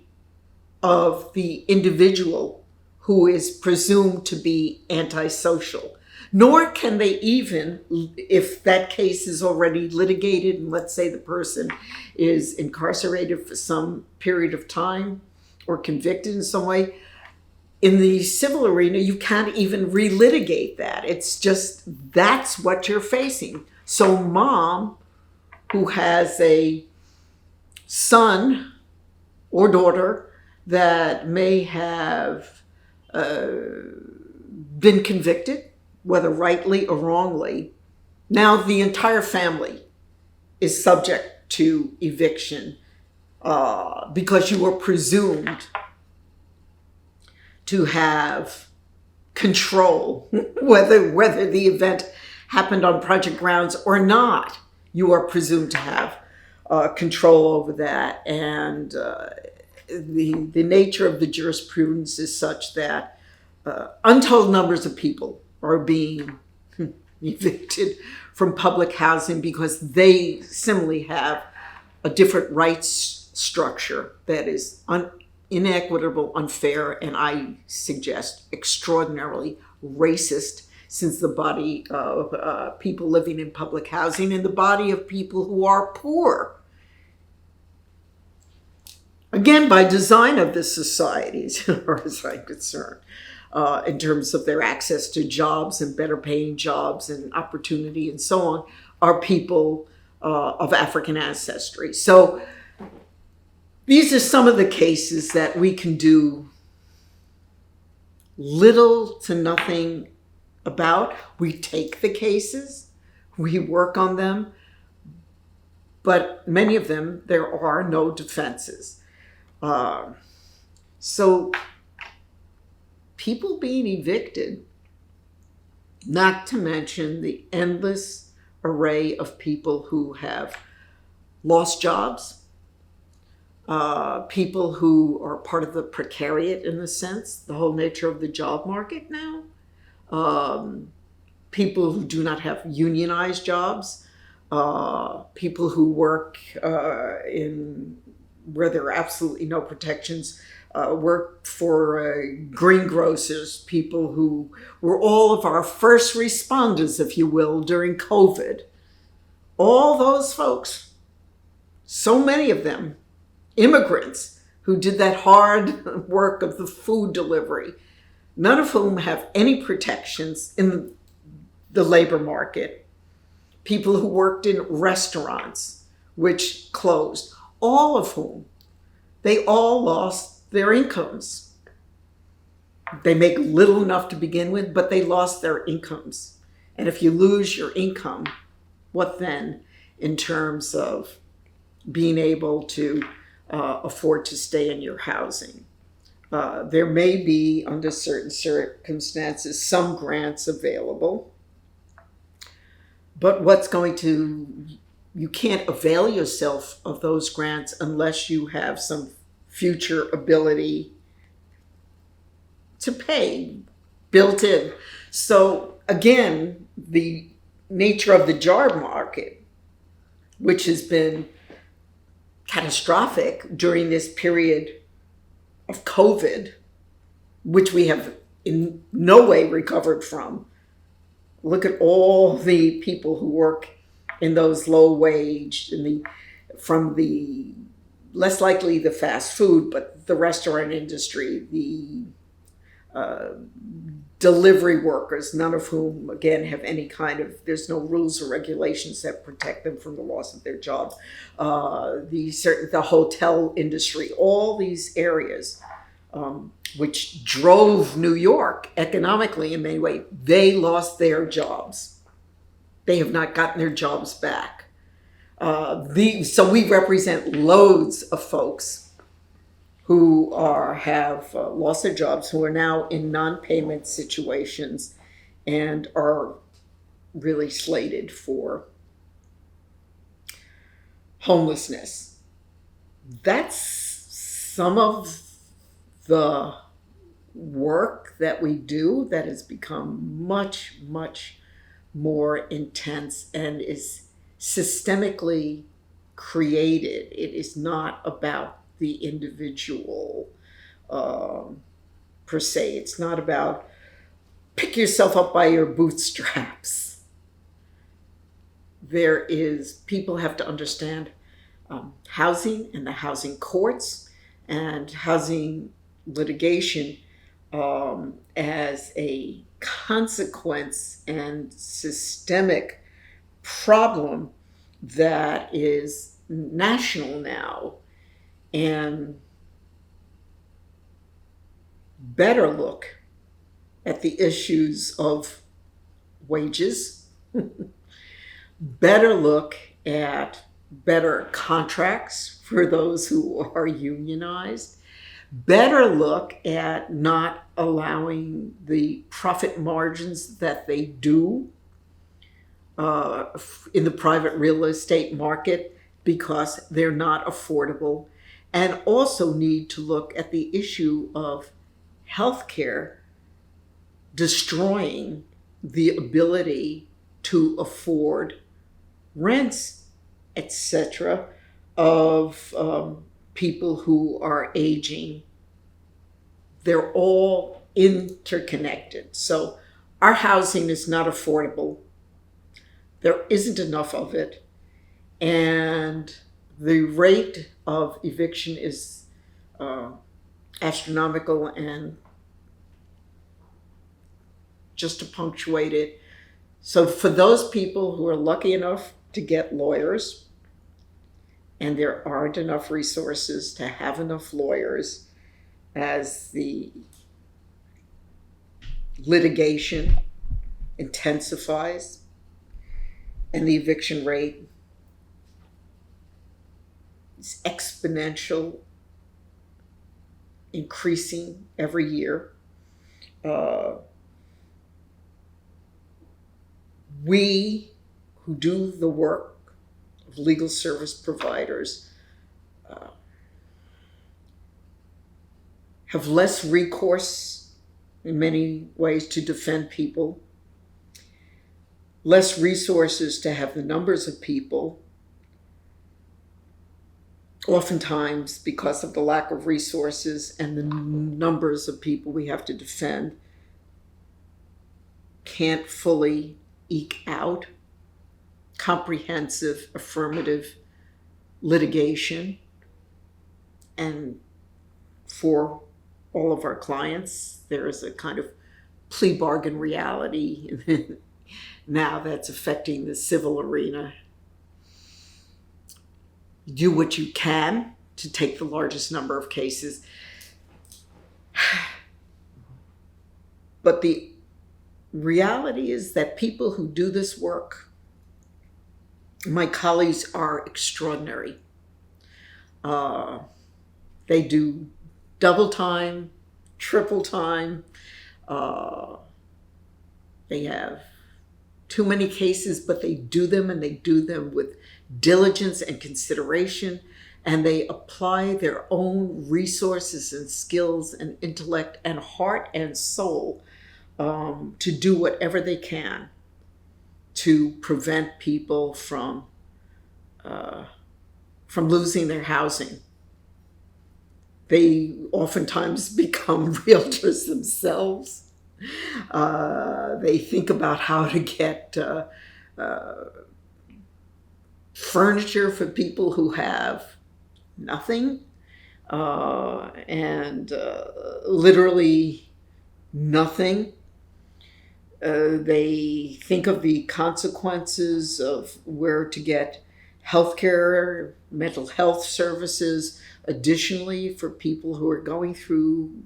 of the individual who is presumed to be antisocial. Nor can they even, if that case is already litigated and let's say the person is incarcerated for some period of time or convicted in some way, in the civil arena, you can't even relitigate that. It's just, that's what you're facing. So mom, who has a son or daughter that may have been convicted, whether rightly or wrongly, now the entire family is subject to eviction because you were presumed to have control, whether the event happened on project grounds or not. You are presumed to have control over that, and the nature of the jurisprudence is such that untold numbers of people are being evicted from public housing because they similarly have a different rights structure that is inequitable, unfair, and I suggest extraordinarily racist, since the body of people living in public housing and the body of people who are poor, again, by design of this society, as far as I'm concerned, in terms of their access to jobs and better paying jobs and opportunity and so on, are people of African ancestry. So these are some of the cases that we can do little to nothing about. We take the cases, we work on them, but many of them, there are no defenses. So people being evicted, not to mention the endless array of people who have lost jobs, people who are part of the precariat in the sense, the whole nature of the job market now, people who do not have unionized jobs, people who work in where there are absolutely no protections, work for greengrocers, people who were all of our first responders, if you will, during COVID. All those folks, so many of them, immigrants who did that hard work of the food delivery, none of whom have any protections in the labor market. People who worked in restaurants, which closed, all of whom, they all lost their incomes. They make little enough to begin with, but they lost their incomes. And if you lose your income, what then in terms of being able to afford to stay in your housing? There may be, under certain circumstances, some grants available, but you can't avail yourself of those grants unless you have some future ability to pay built in. So again, the nature of the job market, which has been catastrophic during this period of COVID, which we have in no way recovered from. Look at all the people who work in those low wage, from the less likely the fast food, but the restaurant industry, the delivery workers, none of whom, again, have any kind of, there's no rules or regulations that protect them from the loss of their job. The hotel industry, all these areas, which drove New York economically in many ways, they lost their jobs. They have not gotten their jobs back. So we represent loads of folks who have lost their jobs, who are now in non-payment situations and are really slated for homelessness. That's some of the work that we do that has become much, much more intense and is systemically created. It is not about the individual per se. It's not about pick yourself up by your bootstraps. People have to understand housing and the housing courts and housing litigation as a consequence and systemic problem that is national now, and better look at the issues of wages, better look at better contracts for those who are unionized, better look at not allowing the profit margins that they do in the private real estate market because they're not affordable, and also need to look at the issue of healthcare destroying the ability to afford rents, etc., of people who are aging. They're all interconnected. So our housing is not affordable. There isn't enough of it. And the rate of eviction is astronomical. And just to punctuate it, so for those people who are lucky enough to get lawyers, and there aren't enough resources to have enough lawyers as the litigation intensifies and the eviction rate is exponential, increasing every year. We who do the work of legal service providers have less recourse in many ways to defend people, less resources to have the numbers of people, oftentimes because of the lack of resources and the numbers of people we have to defend, can't fully eke out comprehensive affirmative litigation. And for all of our clients, there is a kind of plea bargain reality now that's affecting the civil arena. Do what you can to take the largest number of cases. But the reality is that people who do this work, my colleagues, are extraordinary. They do double time, triple time. They have too many cases, but they do them, and they do them with diligence and consideration, and they apply their own resources and skills and intellect and heart and soul to do whatever they can to prevent people from losing their housing. They oftentimes become realtors themselves. They think about how to get furniture for people who have nothing, and literally nothing. They think of the consequences of where to get healthcare, mental health services, additionally for people who are going through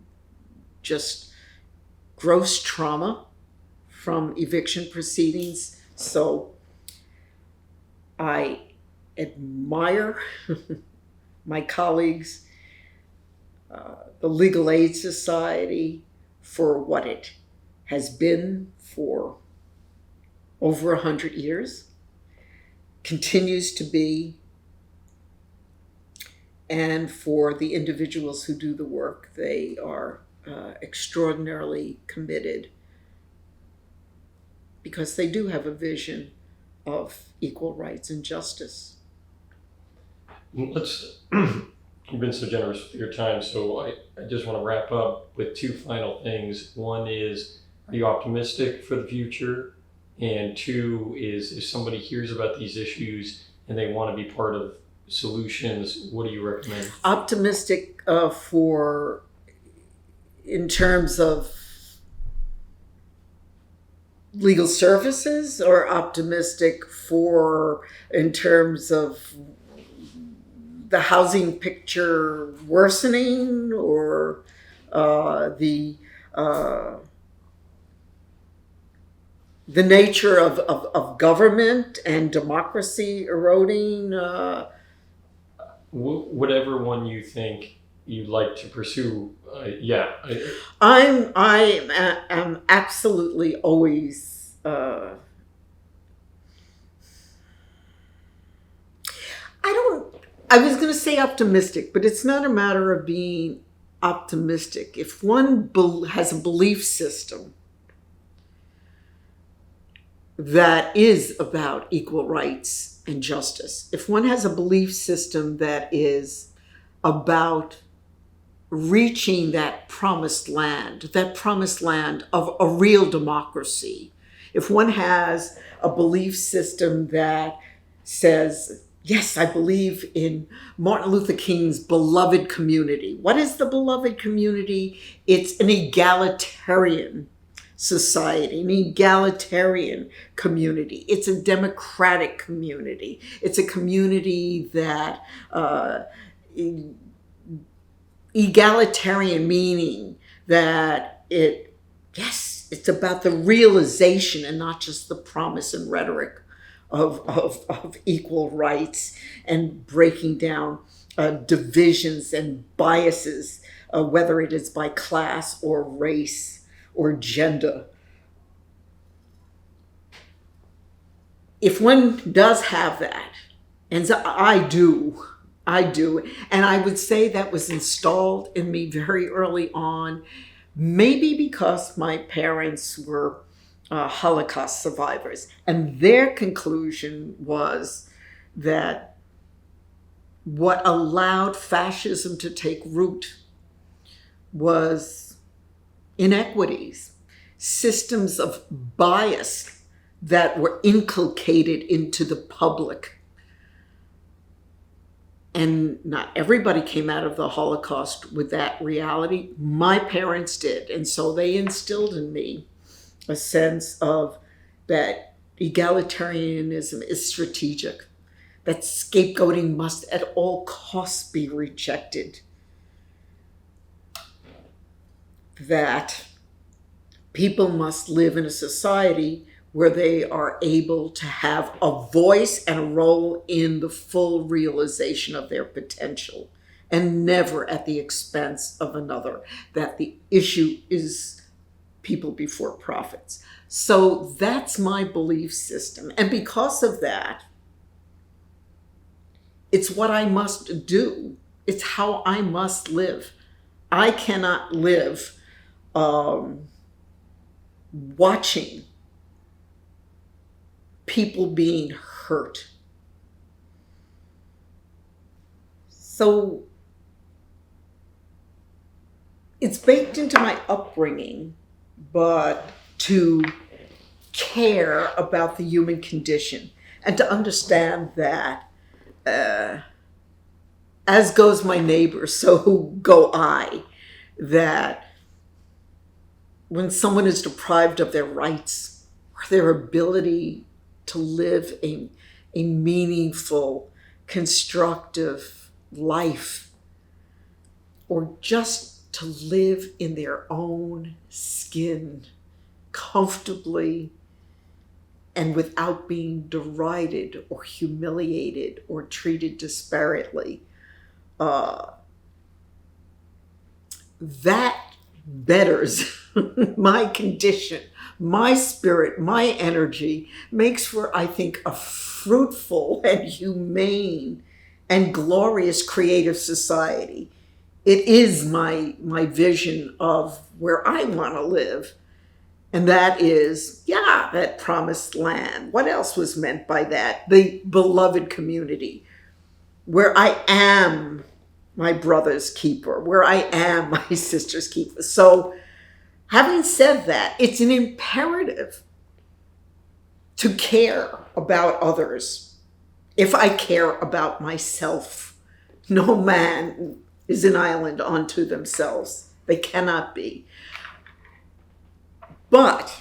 just gross trauma from eviction proceedings. So I admire my colleagues, the Legal Aid Society, for what it has been for over 100 years, continues to be, and for the individuals who do the work. They are extraordinarily committed because they do have a vision of equal rights and justice. You've been so generous with your time, so I just want to wrap up with two final things. One is, are you optimistic for the future? And two is, if somebody hears about these issues and they want to be part of solutions, what do you recommend? Optimistic in terms of legal services, or optimistic in terms of the housing picture worsening, or the nature of government and democracy eroding? Whatever one you think you'd like to pursue, I am absolutely always I was going to say optimistic, but it's not a matter of being optimistic. If one has a belief system that is about equal rights and justice, if one has a belief system that is about reaching that promised land of a real democracy, if one has a belief system that says, yes, I believe in Martin Luther King's beloved community. What is the beloved community? It's an egalitarian society, an egalitarian community. It's a democratic community. It's a community that egalitarian meaning that it's about the realization and not just the promise and rhetoric of equal rights, and breaking down divisions and biases, whether it is by class or race or gender. If one does have that, and so I do, and I would say that was installed in me very early on, maybe because my parents were Holocaust survivors, and their conclusion was that what allowed fascism to take root was inequities, systems of bias that were inculcated into the public. And not everybody came out of the Holocaust with that reality. My parents did, and so they instilled in me a sense of that egalitarianism is strategic, that scapegoating must at all costs be rejected, that people must live in a society where they are able to have a voice and a role in the full realization of their potential, and never at the expense of another, that the issue is people before profits. So that's my belief system. And because of that, it's what I must do. It's how I must live. I cannot live watching people being hurt. So it's baked into my upbringing, but to care about the human condition and to understand that as goes my neighbor, so go I, that when someone is deprived of their rights or their ability to live a meaningful, constructive life, or just to live in their own skin comfortably and without being derided or humiliated or treated disparately, that betters my condition, my spirit, my energy, makes for, I think, a fruitful and humane and glorious creative society. It is my vision of where I want to live. And that is, that promised land. What else was meant by that? The beloved community, where I am my brother's keeper, where I am my sister's keeper. So, having said that, it's an imperative to care about others. If I care about myself, no man is an island unto themselves. They cannot be. But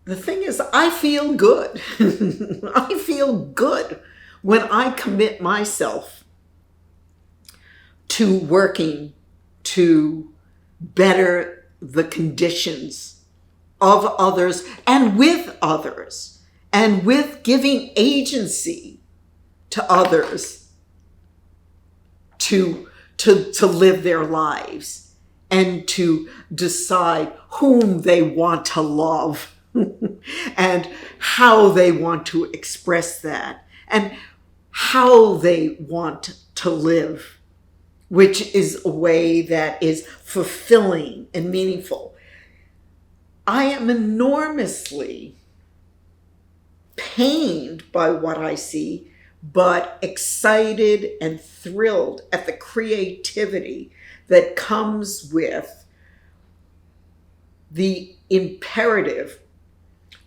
the thing is, I feel good. I feel good when I commit myself to working to better the conditions of others and with giving agency to others to live their lives and to decide whom they want to love and how they want to express that and how they want to live, which is a way that is fulfilling and meaningful. I am enormously pained by what I see, but excited and thrilled at the creativity that comes with the imperative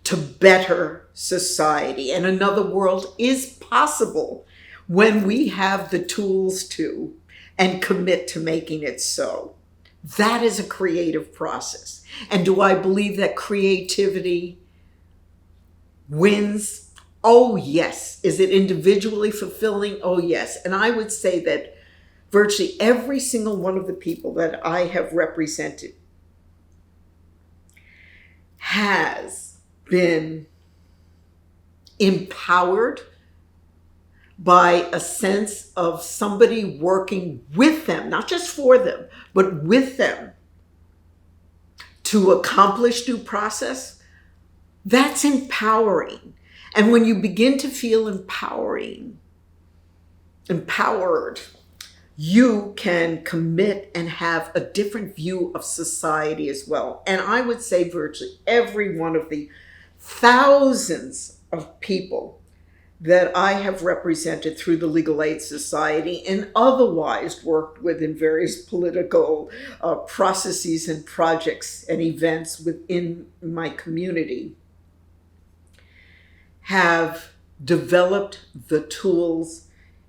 to better society. And another world is possible when we have the tools to and commit to making it so. That is a creative process. And do I believe that creativity wins? Oh, yes. Is it individually fulfilling? Oh, yes. And I would say that virtually every single one of the people that I have represented has been empowered by a sense of somebody working with them, not just for them, but with them to accomplish due process. That's empowering. And when you begin to feel empowered, you can commit and have a different view of society as well. And I would say virtually every one of the thousands of people that I have represented through the Legal Aid Society and otherwise worked with in various political processes and projects and events within my community have developed the tools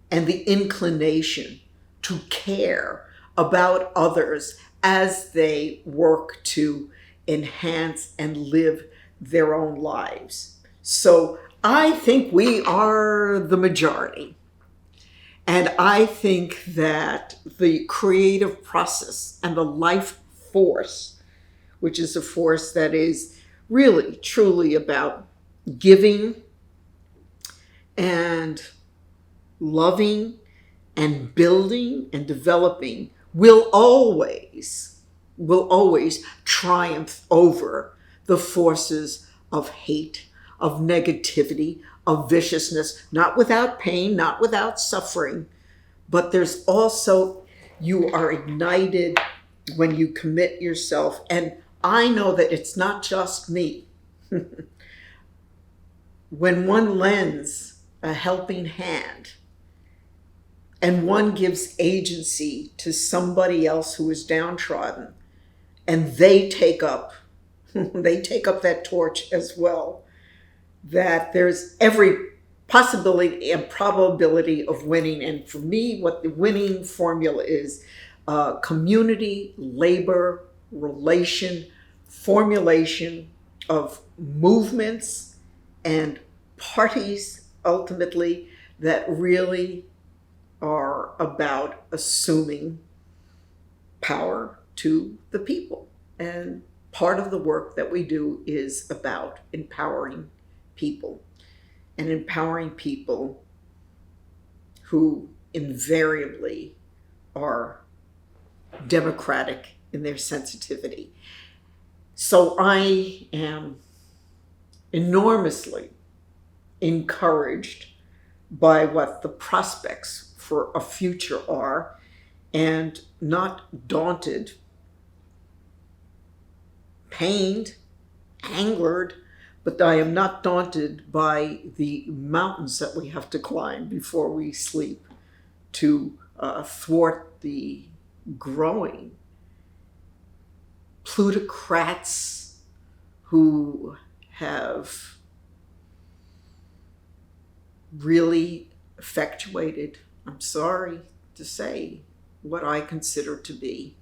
and the inclination to care about others as they work to enhance and live their own lives. So I think we are the majority. And I think that the creative process and the life force, which is a force that is really, truly about giving and loving and building and developing, will always triumph over the forces of hate, of negativity, of viciousness, not without pain, not without suffering, but there's also, you are ignited when you commit yourself. And I know that it's not just me. when one lends a helping hand and one gives agency to somebody else who is downtrodden, and they take up that torch as well, that there's every possibility and probability of winning. And for me, what the winning formula is, community, labor, relation, formulation of movements and parties, ultimately, that really are about assuming power to the people. And part of the work that we do is about empowering people, and empowering people who invariably are democratic in their sensitivity. So I am enormously encouraged by what the prospects for a future are, and not daunted, pained, angered, but I am not daunted by the mountains that we have to climb before we sleep to thwart the growing plutocrats who have really effectuated, I'm sorry to say, what I consider to be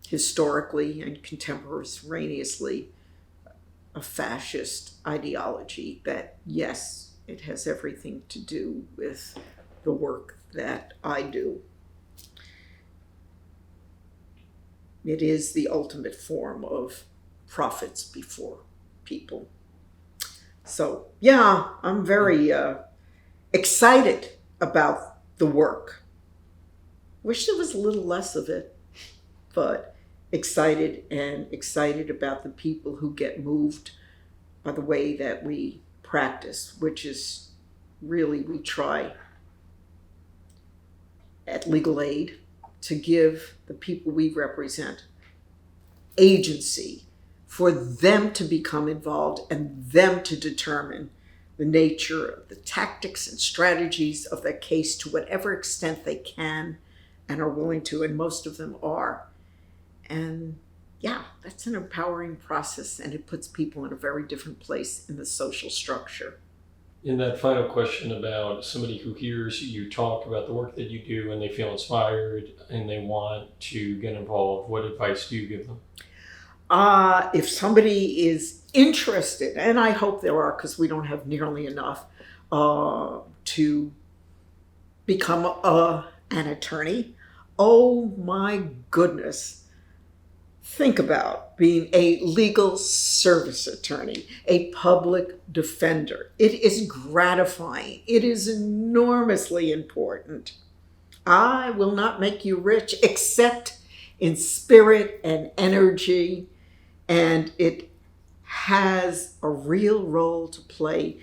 historically and contemporaneously a fascist ideology that, yes, it has everything to do with the work that I do. It is the ultimate form of profits before people. So, yeah, I'm very excited about the work. Wish there was a little less of it, but excited about the people who get moved by the way that we practice, which is really, we try at Legal Aid to give the people we represent agency for them to become involved and them to determine the nature of the tactics and strategies of their case to whatever extent they can and are willing to, and most of them are. And yeah, that's an empowering process, and it puts people in a very different place in the social structure. In that final question about somebody who hears you talk about the work that you do and they feel inspired and they want to get involved, what advice do you give them? If somebody is interested, and I hope there are because we don't have nearly enough, to become an attorney, oh my goodness. Think about being a legal service attorney, a public defender. It is gratifying. It is enormously important. I will not make you rich except in spirit and energy, and it has a real role to play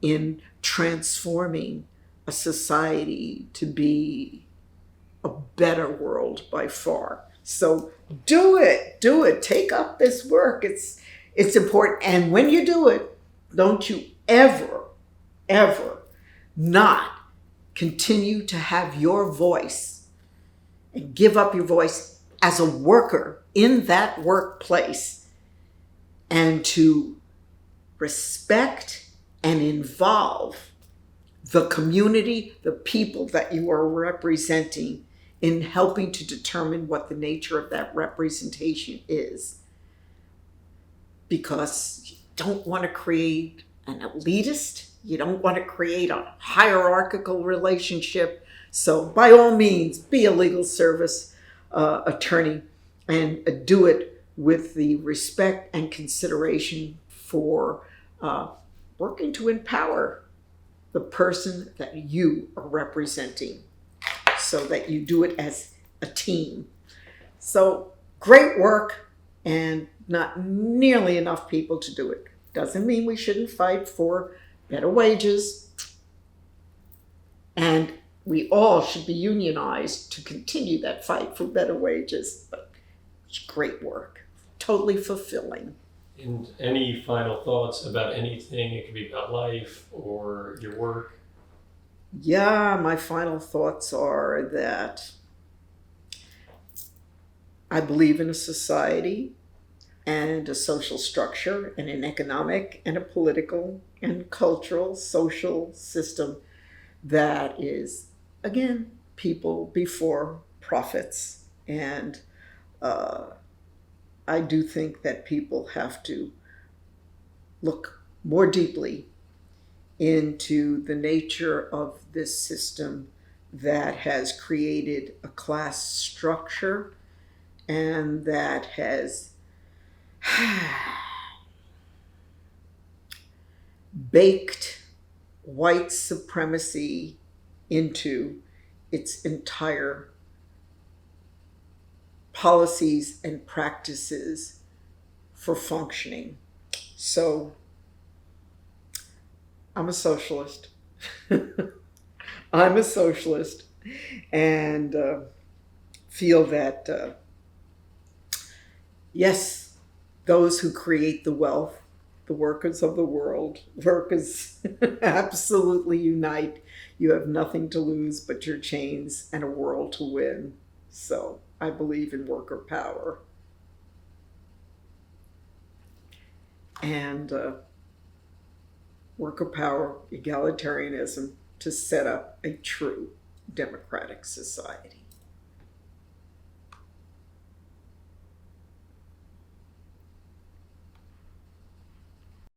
in transforming a society to be a better world by far. So do it, take up this work. It's important. And when you do it, don't you ever not continue to have your voice and give up your voice as a worker in that workplace, and to respect and involve the community, the people that you are representing, in helping to determine what the nature of that representation is. Because you don't want to create an elitist, you don't want to create a hierarchical relationship. So by all means, be a legal service attorney, and do it with the respect and consideration for working to empower the person that you are representing, so that you do it as a team. So great work, and not nearly enough people to do it. Doesn't mean we shouldn't fight for better wages, and we all should be unionized to continue that fight for better wages. But it's great work, totally fulfilling. And any final thoughts about anything? It could be about life or your work. Yeah, my final thoughts are that I believe in a society and a social structure and an economic and a political and cultural social system that is, again, people before profits. And uh, I do think that people have to look more deeply into the nature of this system that has created a class structure and that has baked white supremacy into its entire policies and practices for functioning. So I'm a socialist. I'm a socialist and feel that, yes, those who create the wealth, the workers of the world, workers absolutely unite. You have nothing to lose but your chains and a world to win. So I believe in worker power. And worker power, egalitarianism to set up a true democratic society.